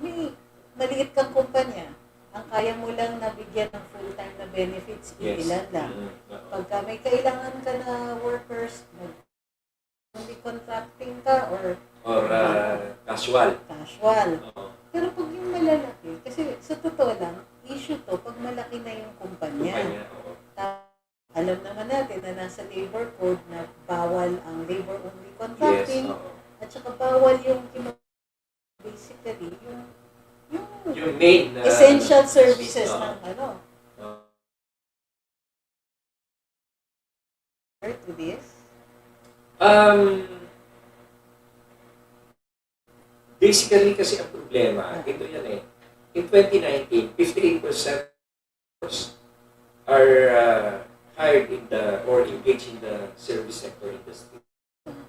may maliit kang kumpanya. Ang kaya mo lang nabigyan ng full-time na benefits, ilan lang. Pagka may kailangan ka na workers, only contracting ka or casual. Pero pag yung malalaki, kasi sa totoo lang, issue to pag malaki na yung kumpanya. Alam naman natin na nasa labor code na bawal ang labor-only contracting at saka bawal yung basically yung main essential services ng to this? Basically kasi ang problema, ito yan eh. In 2019, 58% are hired in or engaged in the service sector industry.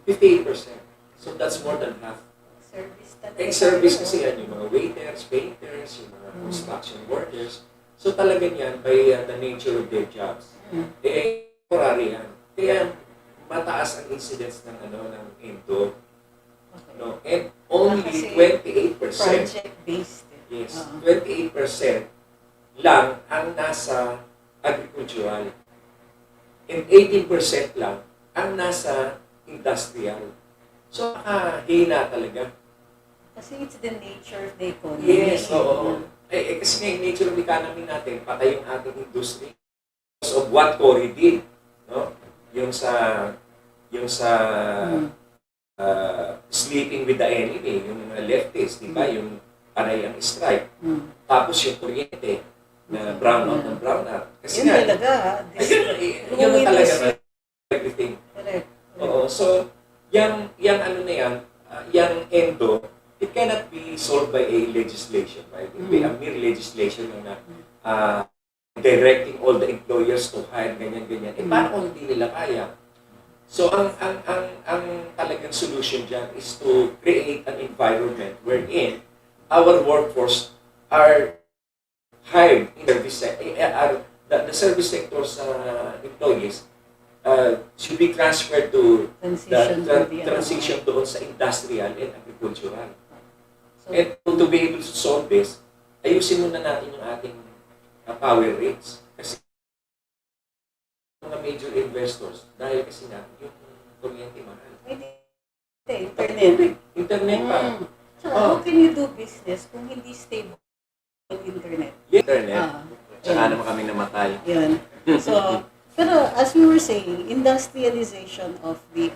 58%. So that's more than half. Service kasi yan, yung mga waiters, painters, yung mga construction workers. So talaga yan, by the nature of their jobs, temporary yan. Kaya mataas ang incidence ng ng ENDO. No? And only 28%. Project-based. Yes, 28% lang ang nasa agricultural. And 18% lang ang nasa industrial. So, hina talaga. Kasi it's the nature of the economy. Yes, oo. Kasi nga yung nature of the economy natin, patay yung ating industry. Because of what Cory did, no? Yung sa sleeping with the enemy, yung mga leftists, di ba? Yung panay ang strike. Tapos yung kuryente na brownout ng brownout. Kasi yun talaga. Yun talaga everything. Correct. Oo. So, yung ENDO, it cannot be solved by a legislation, right? It be a mere legislation na directing all the employers to hire ganyan-ganyan. Paano kung hindi nila kaya? So, ang talagang solution dyan is to create an environment wherein our workforce are hired in service sector. The service sector's employees should be transferred to transition doon sa industrial and agricultural. So, and to be able to solve this, ayusin muna natin yung ating power rates. Kasi mga major investors, dahil kasi na yung kuryente mahal. Internet pa. So, how can you do business kung hindi stable internet? Internet. Tsaka naman kami namatay. Yan. So, pero as we were saying, industrialization of the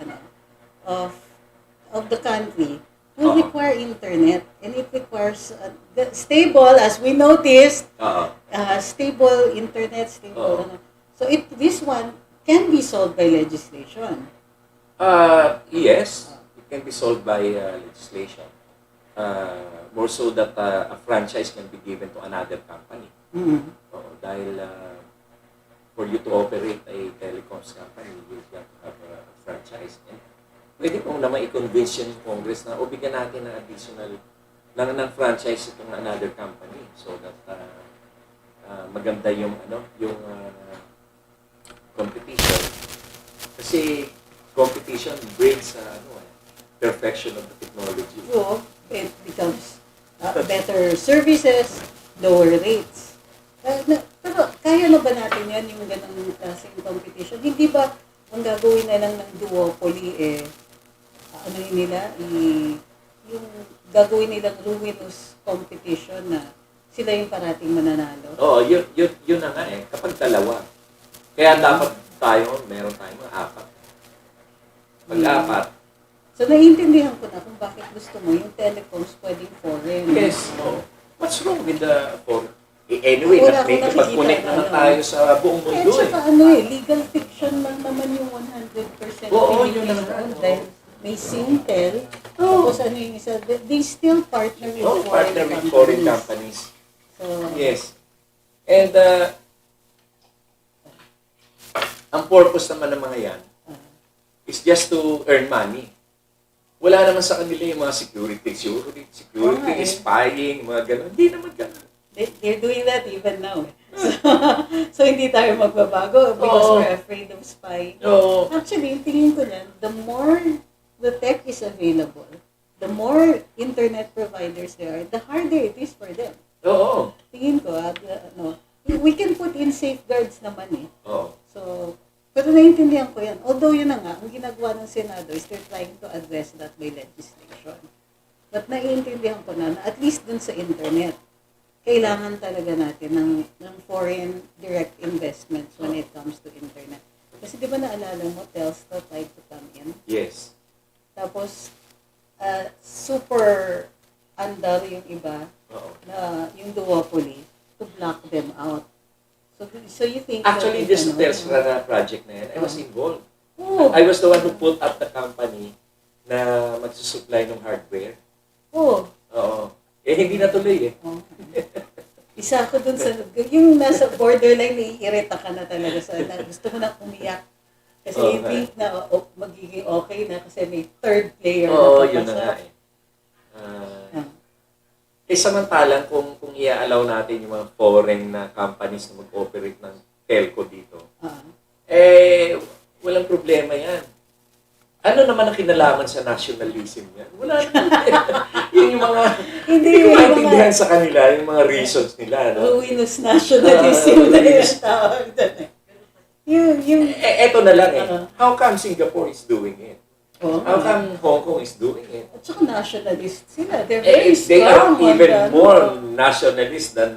of the country will require internet, and it requires stable, as we noticed, stable internet, so this one can be solved by legislation. Yes, it can be solved by legislation. More so that a franchise can be given to another company. Dahil for you to operate a telecoms company, you have to have a franchise. And pwede pong naman i-convince yung Congress na bigyan natin ng additional ng franchise itong another company so that maganda yung competition. Kasi competition brings perfection of the technology. So, it becomes better services, lower rates. Pero kaya na ba natin yan yung ganang klaseng competition? Hindi ba ang gagawin na lang ng duopoly yung gagawin nilang luminous competition na sila yung parating mananalo? Oo, yun na nga kapag dalawa. Kaya dapat meron tayong apat. Pag-apat. So, naiintindihan ko na kung bakit gusto mo yung telecoms pwedeng foreign. Yes. What's wrong with the foreign? Anyway, nakikipag-connect naman tayo sa buong mundo. Tsaka legal fiction lang naman yung 100% yun na nga. Dahil may Singtel, tapos yung isa, they still partner with foreign companies. So, yes. And ang purpose naman ng mga yan is just to earn money. Wala naman sa kanila yung mga security, spying, mga gano'n. Hindi naman gano'n. They're doing that even now. So hindi tayo magbabago because we're afraid of spying. Actually, yung tingin ko niyan, the more the tech is available, the more internet providers there are, the harder it is for them. Tingin ko, we can put in safeguards naman So, pero naiintindihan ko yan. Although yun na nga, ang ginagawa ng Senado is they're trying to address that by legislation. But naiintindihan ko na at least dun sa internet, kailangan talaga natin ng foreign direct investments when it comes to internet. Kasi di ba naalala mo, Telstra tried to come in? Yes. Tapos, super andal yung iba, na yung duopoly, to block them out. So you think... Actually, this Telstra project na yan, I was involved. I was the one who put up the company na magsusupply ng hardware. Hindi natuloy Isa ako dun sa... Yung nasa borderline, naiirita ka na talaga sa... Gusto mo na umiyak. Kasi you think na magiging okay na kasi may third player na papasok. Yun na nga samantalang kung i-allow natin yung mga foreign na companies na mag-operate ng telco dito, walang problema yan. Ano naman ang kinalaman sa nationalism yan? Wala naman. Yun yung mga, hindi ko maintindihan sa kanila, yung mga reasons nila. Luminous nationalism na yung tawag doon Eto na lang How come Singapore is doing it? How come Hong Kong is doing it? At saka nationalist sila. They're very strong. They are even more nationalist than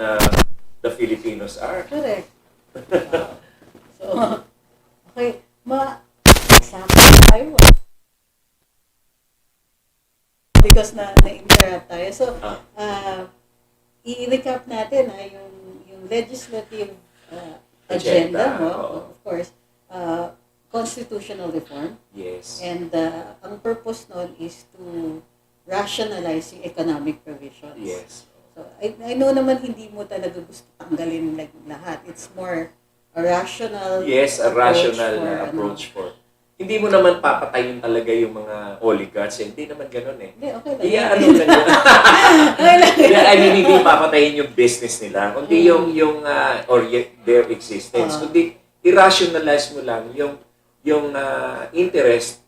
the Filipinos are. Correct. So, okay. Example tayo. Because na-interrupt tayo. So, i-recap natin yung legislative agenda mo, of course, constitutional reform. Yes. And ang purpose nun is to rationalize yung economic provisions. Yes. So, I know naman hindi mo talaga gusto tanggalin lahat. It's more a rational approach for hindi mo naman papatayin talaga yung mga oligarchs. Hindi naman ganun Hindi, okay lang. Hindi papatayin yung business nila, kundi their existence. Kundi i-rationalize mo lang yung interest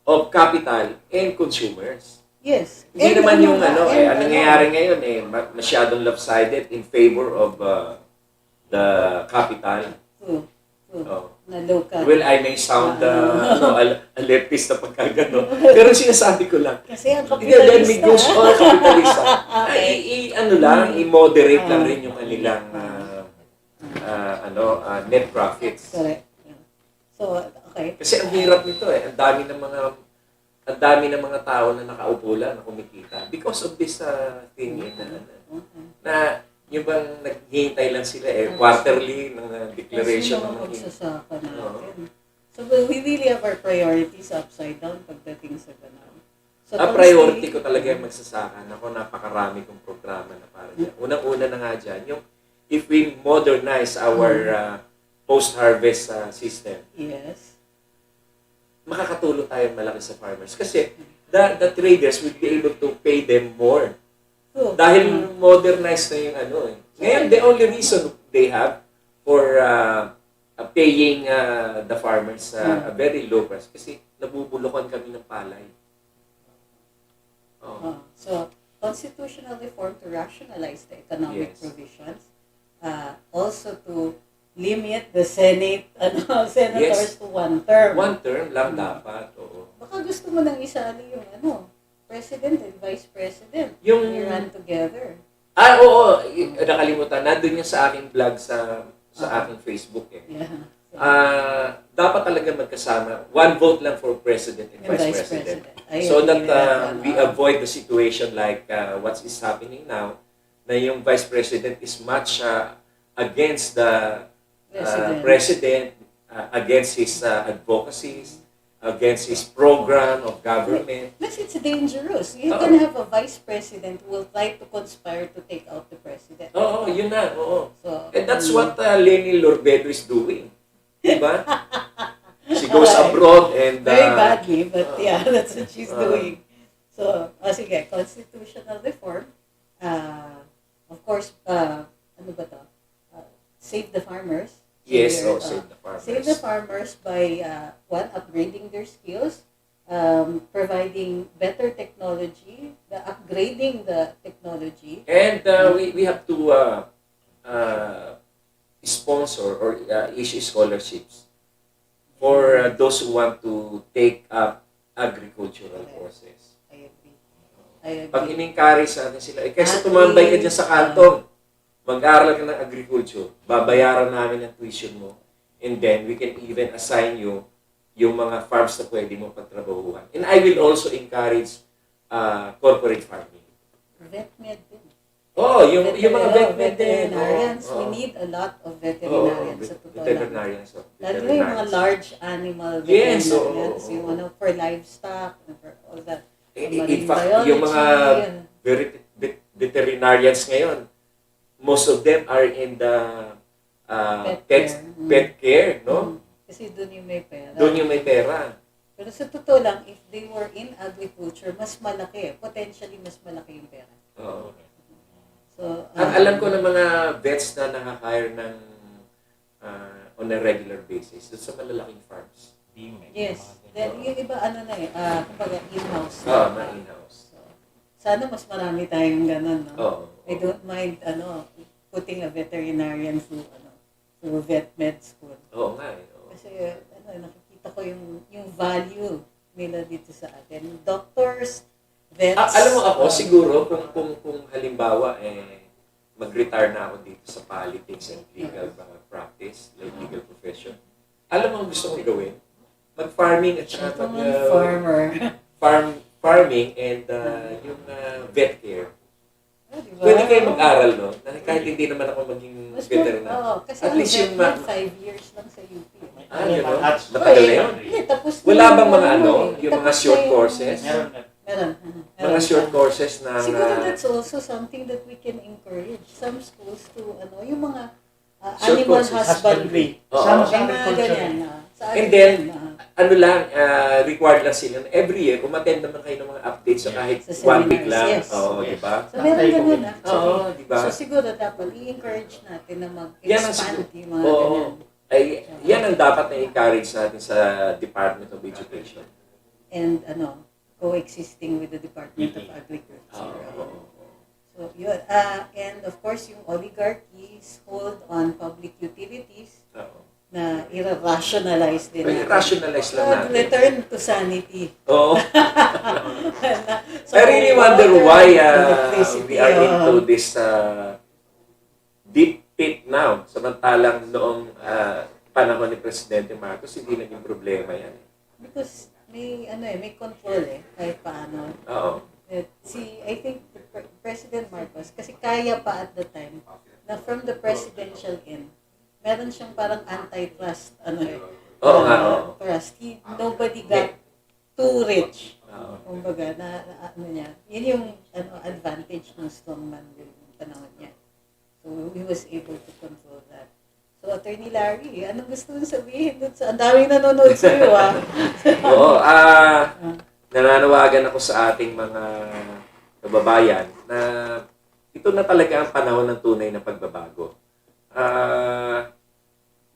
of capital and consumers. Yes. Hindi naman yung ang nangyayari ngayon masyadong lopsided in favor of the capital. Na local. Well, I may sound a leftist na pagkagano. Pero sinasabi ko lang. Kasi ang kapitalista. Kapitalista. I-moderate lang rin yung kanilang net profits. Correct. So, okay. Kasi ang hirap nito Ang dami ng mga tao na nakaupo lang, na kumikita. Because of this thing na yung bang naghihintay lang sila quarterly ng declaration ng magsasaka natin. So we really have our priorities upside down pagdating sa ganun. So, priority ko talaga yung magsasaka. Ako, napakarami kong programa na para dyan. Unang-una na nga dyan, yung if we modernize our post-harvest system, Yes. makakatulong tayo malaki sa farmers. Kasi the traders will be able to pay them more. Dahil modernized na yung ano eh. Ngayon, the only reason they have for paying the farmers a very low price kasi nabubulukan kami ng palay. So, constitutional reform to rationalize the economic provisions, also to limit the senators to one term. One term lang dapat. Oo. Baka gusto mo nang isali yung president and vice president. Yung they run together. Oo. Nakalimutan. Nandun yung sa aking vlog sa aking Facebook eh. Yeah. Dapat talaga magkasama. One vote lang for president and vice president. So that we avoid the situation like what is happening now, na yung vice president is much against the president, against his advocacies, against his program of government. Plus, it's dangerous. You can have a vice president who will try to conspire to take out the president. Yun na. Oo. So, And that's what Leni Lorbedo is doing. Diba? She goes abroad and... very badly, but yeah, that's what she's doing. So, sige, constitutional reform. Of course, ano ba to? Save the farmers. Yes, save the farmers. Save the farmers by, upgrading their skills, providing better technology, upgrading the technology. And we have to sponsor or issue scholarships for those who want to take up agricultural courses. I agree. Pag in-encourage natin sila, kaysa tumambay ka dyan sa kantong, mag-aaral ka ng agriculture, babayaran namin ang tuition mo, and then we can even assign you yung mga farms na pwede mo pagtrabahuhan. And I will also encourage corporate farming. VetMed din. Yung mga veterinarians. We need a lot of veterinarians sa totoo lang. Lalo yung mga large animal veterinarians, yung for livestock, for all that. In fact, yung mga veterinarians ngayon, most of them are in the pet care, no? Kasi doon yung may pera. Doon yung may pera. Pero sa totoo lang, if they were in agriculture, mas malaki. Potentially, mas malaki yung pera. Oo. So, alam ko ng mga vets na nakaka-hire ng on a regular basis doon sa malalaking farms. Yes. Then, yung iba, kumbaga in-house. In-house. So, sana mas marami tayong ganun, no? I Oo. don't mind, putting a veterinarian through vet med school. Oo nga eh. Kasi, nakikita ko yung value nila dito sa atin. Doctors, vets. Alam mo ako, siguro, kung halimbawa, mag-retire na ako dito sa politics and legal practice, like legal profession, alam mo ang gusto kong gawin? Mag-farming at saka farming and yung vet care. Diba? Pwede kayo mag-aral, no? Kahit hindi naman ako maging veterinar. Kasi at least yung 5 years lang sa UP. Yun, no? Matagal na yun. Wala bang mga yung mga short courses? Meron. Mga short courses na... Siguro that's also something that we can encourage some schools to, yung mga short animal courses. husbandry. Some May mga agriculture. ganyan. And then, required lang sila. Every year, umattend naman kayo ng mga updates so kahit sa 1 week lang. yes. Oo, di ba? So, meron ganun actually. Oo, di ba? So, siguro dapat i-encourage natin na mag-expand yung mga ganyan. Yan ang dapat na encourage natin sa Department of Education. And, coexisting with the Department of Agriculture. So, yun. And, of course, yung oligarchies hold on public utilities na i-rationalize din natin. I-rationalize lang natin. Return to sanity. Oo. So, I really wonder why we are electricity, into this deep pit now. Samantalang noong panahon ni Presidente Marcos, hindi naging problema yan. Because may control kahit paano. Oo. I think President Marcos, kasi kaya pa at the time, na from the presidential end, meron siyang parang antitrust, trust. Nobody got too rich. Kumbaga, yun yung advantage ng strongman yung panahon niya. So, he was able to control that. So, Attorney Larry, ano gusto mong sabihin dun sa... Ang daming nanonood sa'yo, Oo, nananawagan ako sa ating mga kababayan na ito na talaga ang panahon ng tunay na pagbabago.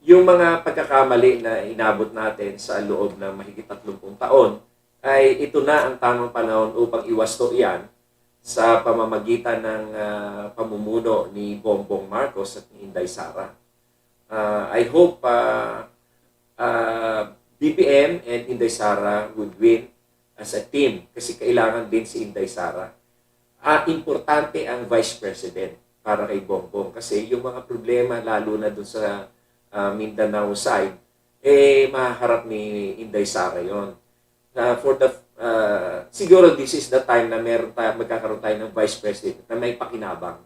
Yung mga pagkakamali na inabot natin sa loob ng mahigit 30 taon, ay ito na ang tamang panahon upang iwasto yan sa pamamagitan ng pamumuno ni Bongbong Marcos at ni Inday Sara. I hope BBM and Inday Sara would win as a team kasi kailangan din si Inday Sara. Importante ang Vice President para kay Bongbong kasi yung mga problema lalo na dun sa Mindanao side, mahaharap ni Inday Sara yon. Siguro this is the time na magkakaroon tayo ng Vice President na may pakinabang.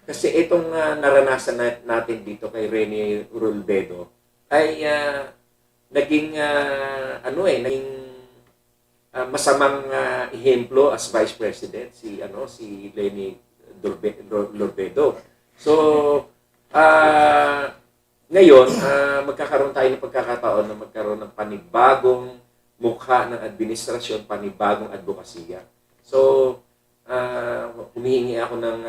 Kasi itong naranasan natin dito kay Rene Rolvedo ay naging masamang ehemplo as Vice President si Rene Rolvedo. So ngayon magkakaroon tayo ng pagkakataon na magkaroon ng panibagong mukha ng administrasyon, panibagong advokasya. So humihingi ako ng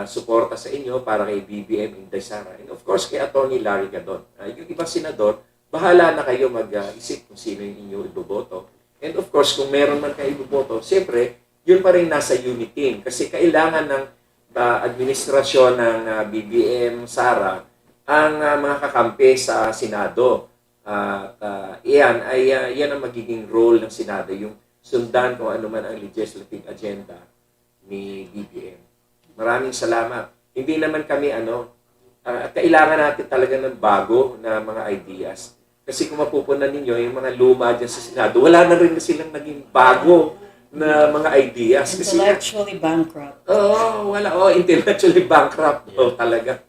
suporta sa inyo para kay BBM Inday Sara. And of course, kay Atty. Larry Gadon. Yung ibang senador, bahala na kayo mag-isip kung sino yung inyong iboboto. And of course, kung meron man kayo iboboto, siyempre, yun pa rin nasa unit team. Kasi kailangan ng administrasyon ng BBM Sara ang mga kakampi sa Senado. Yan ang magiging role ng Senado, yung sundan kung ano man ang legislative agenda ni BBM. Maraming salamat. Hindi naman kami kailangan natin talaga ng bago na mga ideas. Kasi kung mapupunan ninyo, yung mga luma dyan sa Senado, wala na rin silang naging bago na mga ideas. Intellectually bankrupt. Wala. Intellectually bankrupt. Talaga.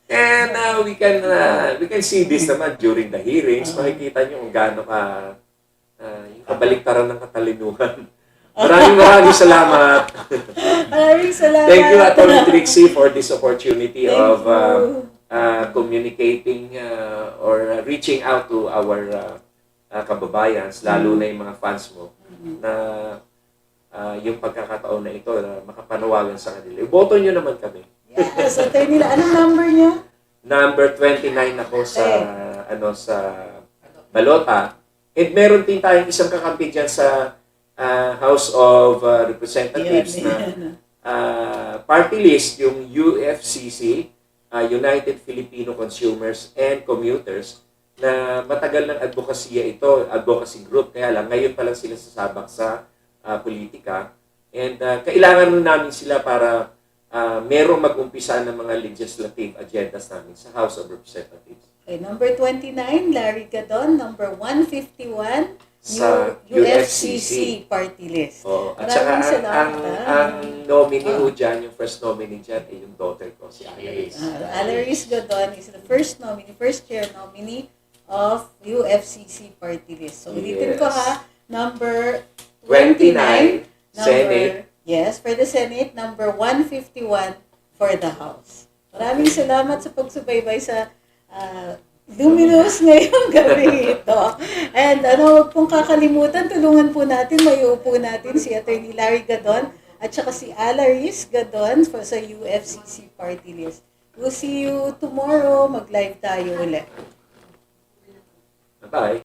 And we can see this naman during the hearings. Makikita nyo kung gaano yung kabaliktaran ng katalinuhan. Maraming salamat. Maraming salamat. Thank you, Atty. Trixie, for this opportunity of communicating or reaching out to our kababayans, lalo na yung mga fans mo, na yung pagkakataon na ito na makapanawagan sa kanila. Boto nyo naman kami. Yes, Atty. Anong number niya? Number 29 ako sa balota. And meron din tayong isang kakampi dyan sa House of Representatives na party list, yung UFCC, United Filipino Consumers and Commuters, na matagal ng advocacy group, kaya lang ngayon pa lang sila sasabak sa politika. And kailangan namin sila para merong mag-umpisa ng mga legislative agendas namin sa House of Representatives. Okay, number 29, Larry Gadon. Number 151, sa UFCC party list. At saka ang nominee dyan, yung first nominee dyan, ay yung daughter ko, si Alaris. Alaris Gadon is the first chair nominee of UFCC party list. So, ulitin ko number 29, Senate. Yes, for the Senate, number 151 for the House. Maraming salamat sa pagsubaybay sa Luminous ngayong gabi ito. And huwag pong kakalimutan, tulungan po natin, maiupo natin si Atty. Larry Gadon at saka si Alaris Gadon sa UFCC party list. We'll see you tomorrow. Mag-live tayo ulit. Bye.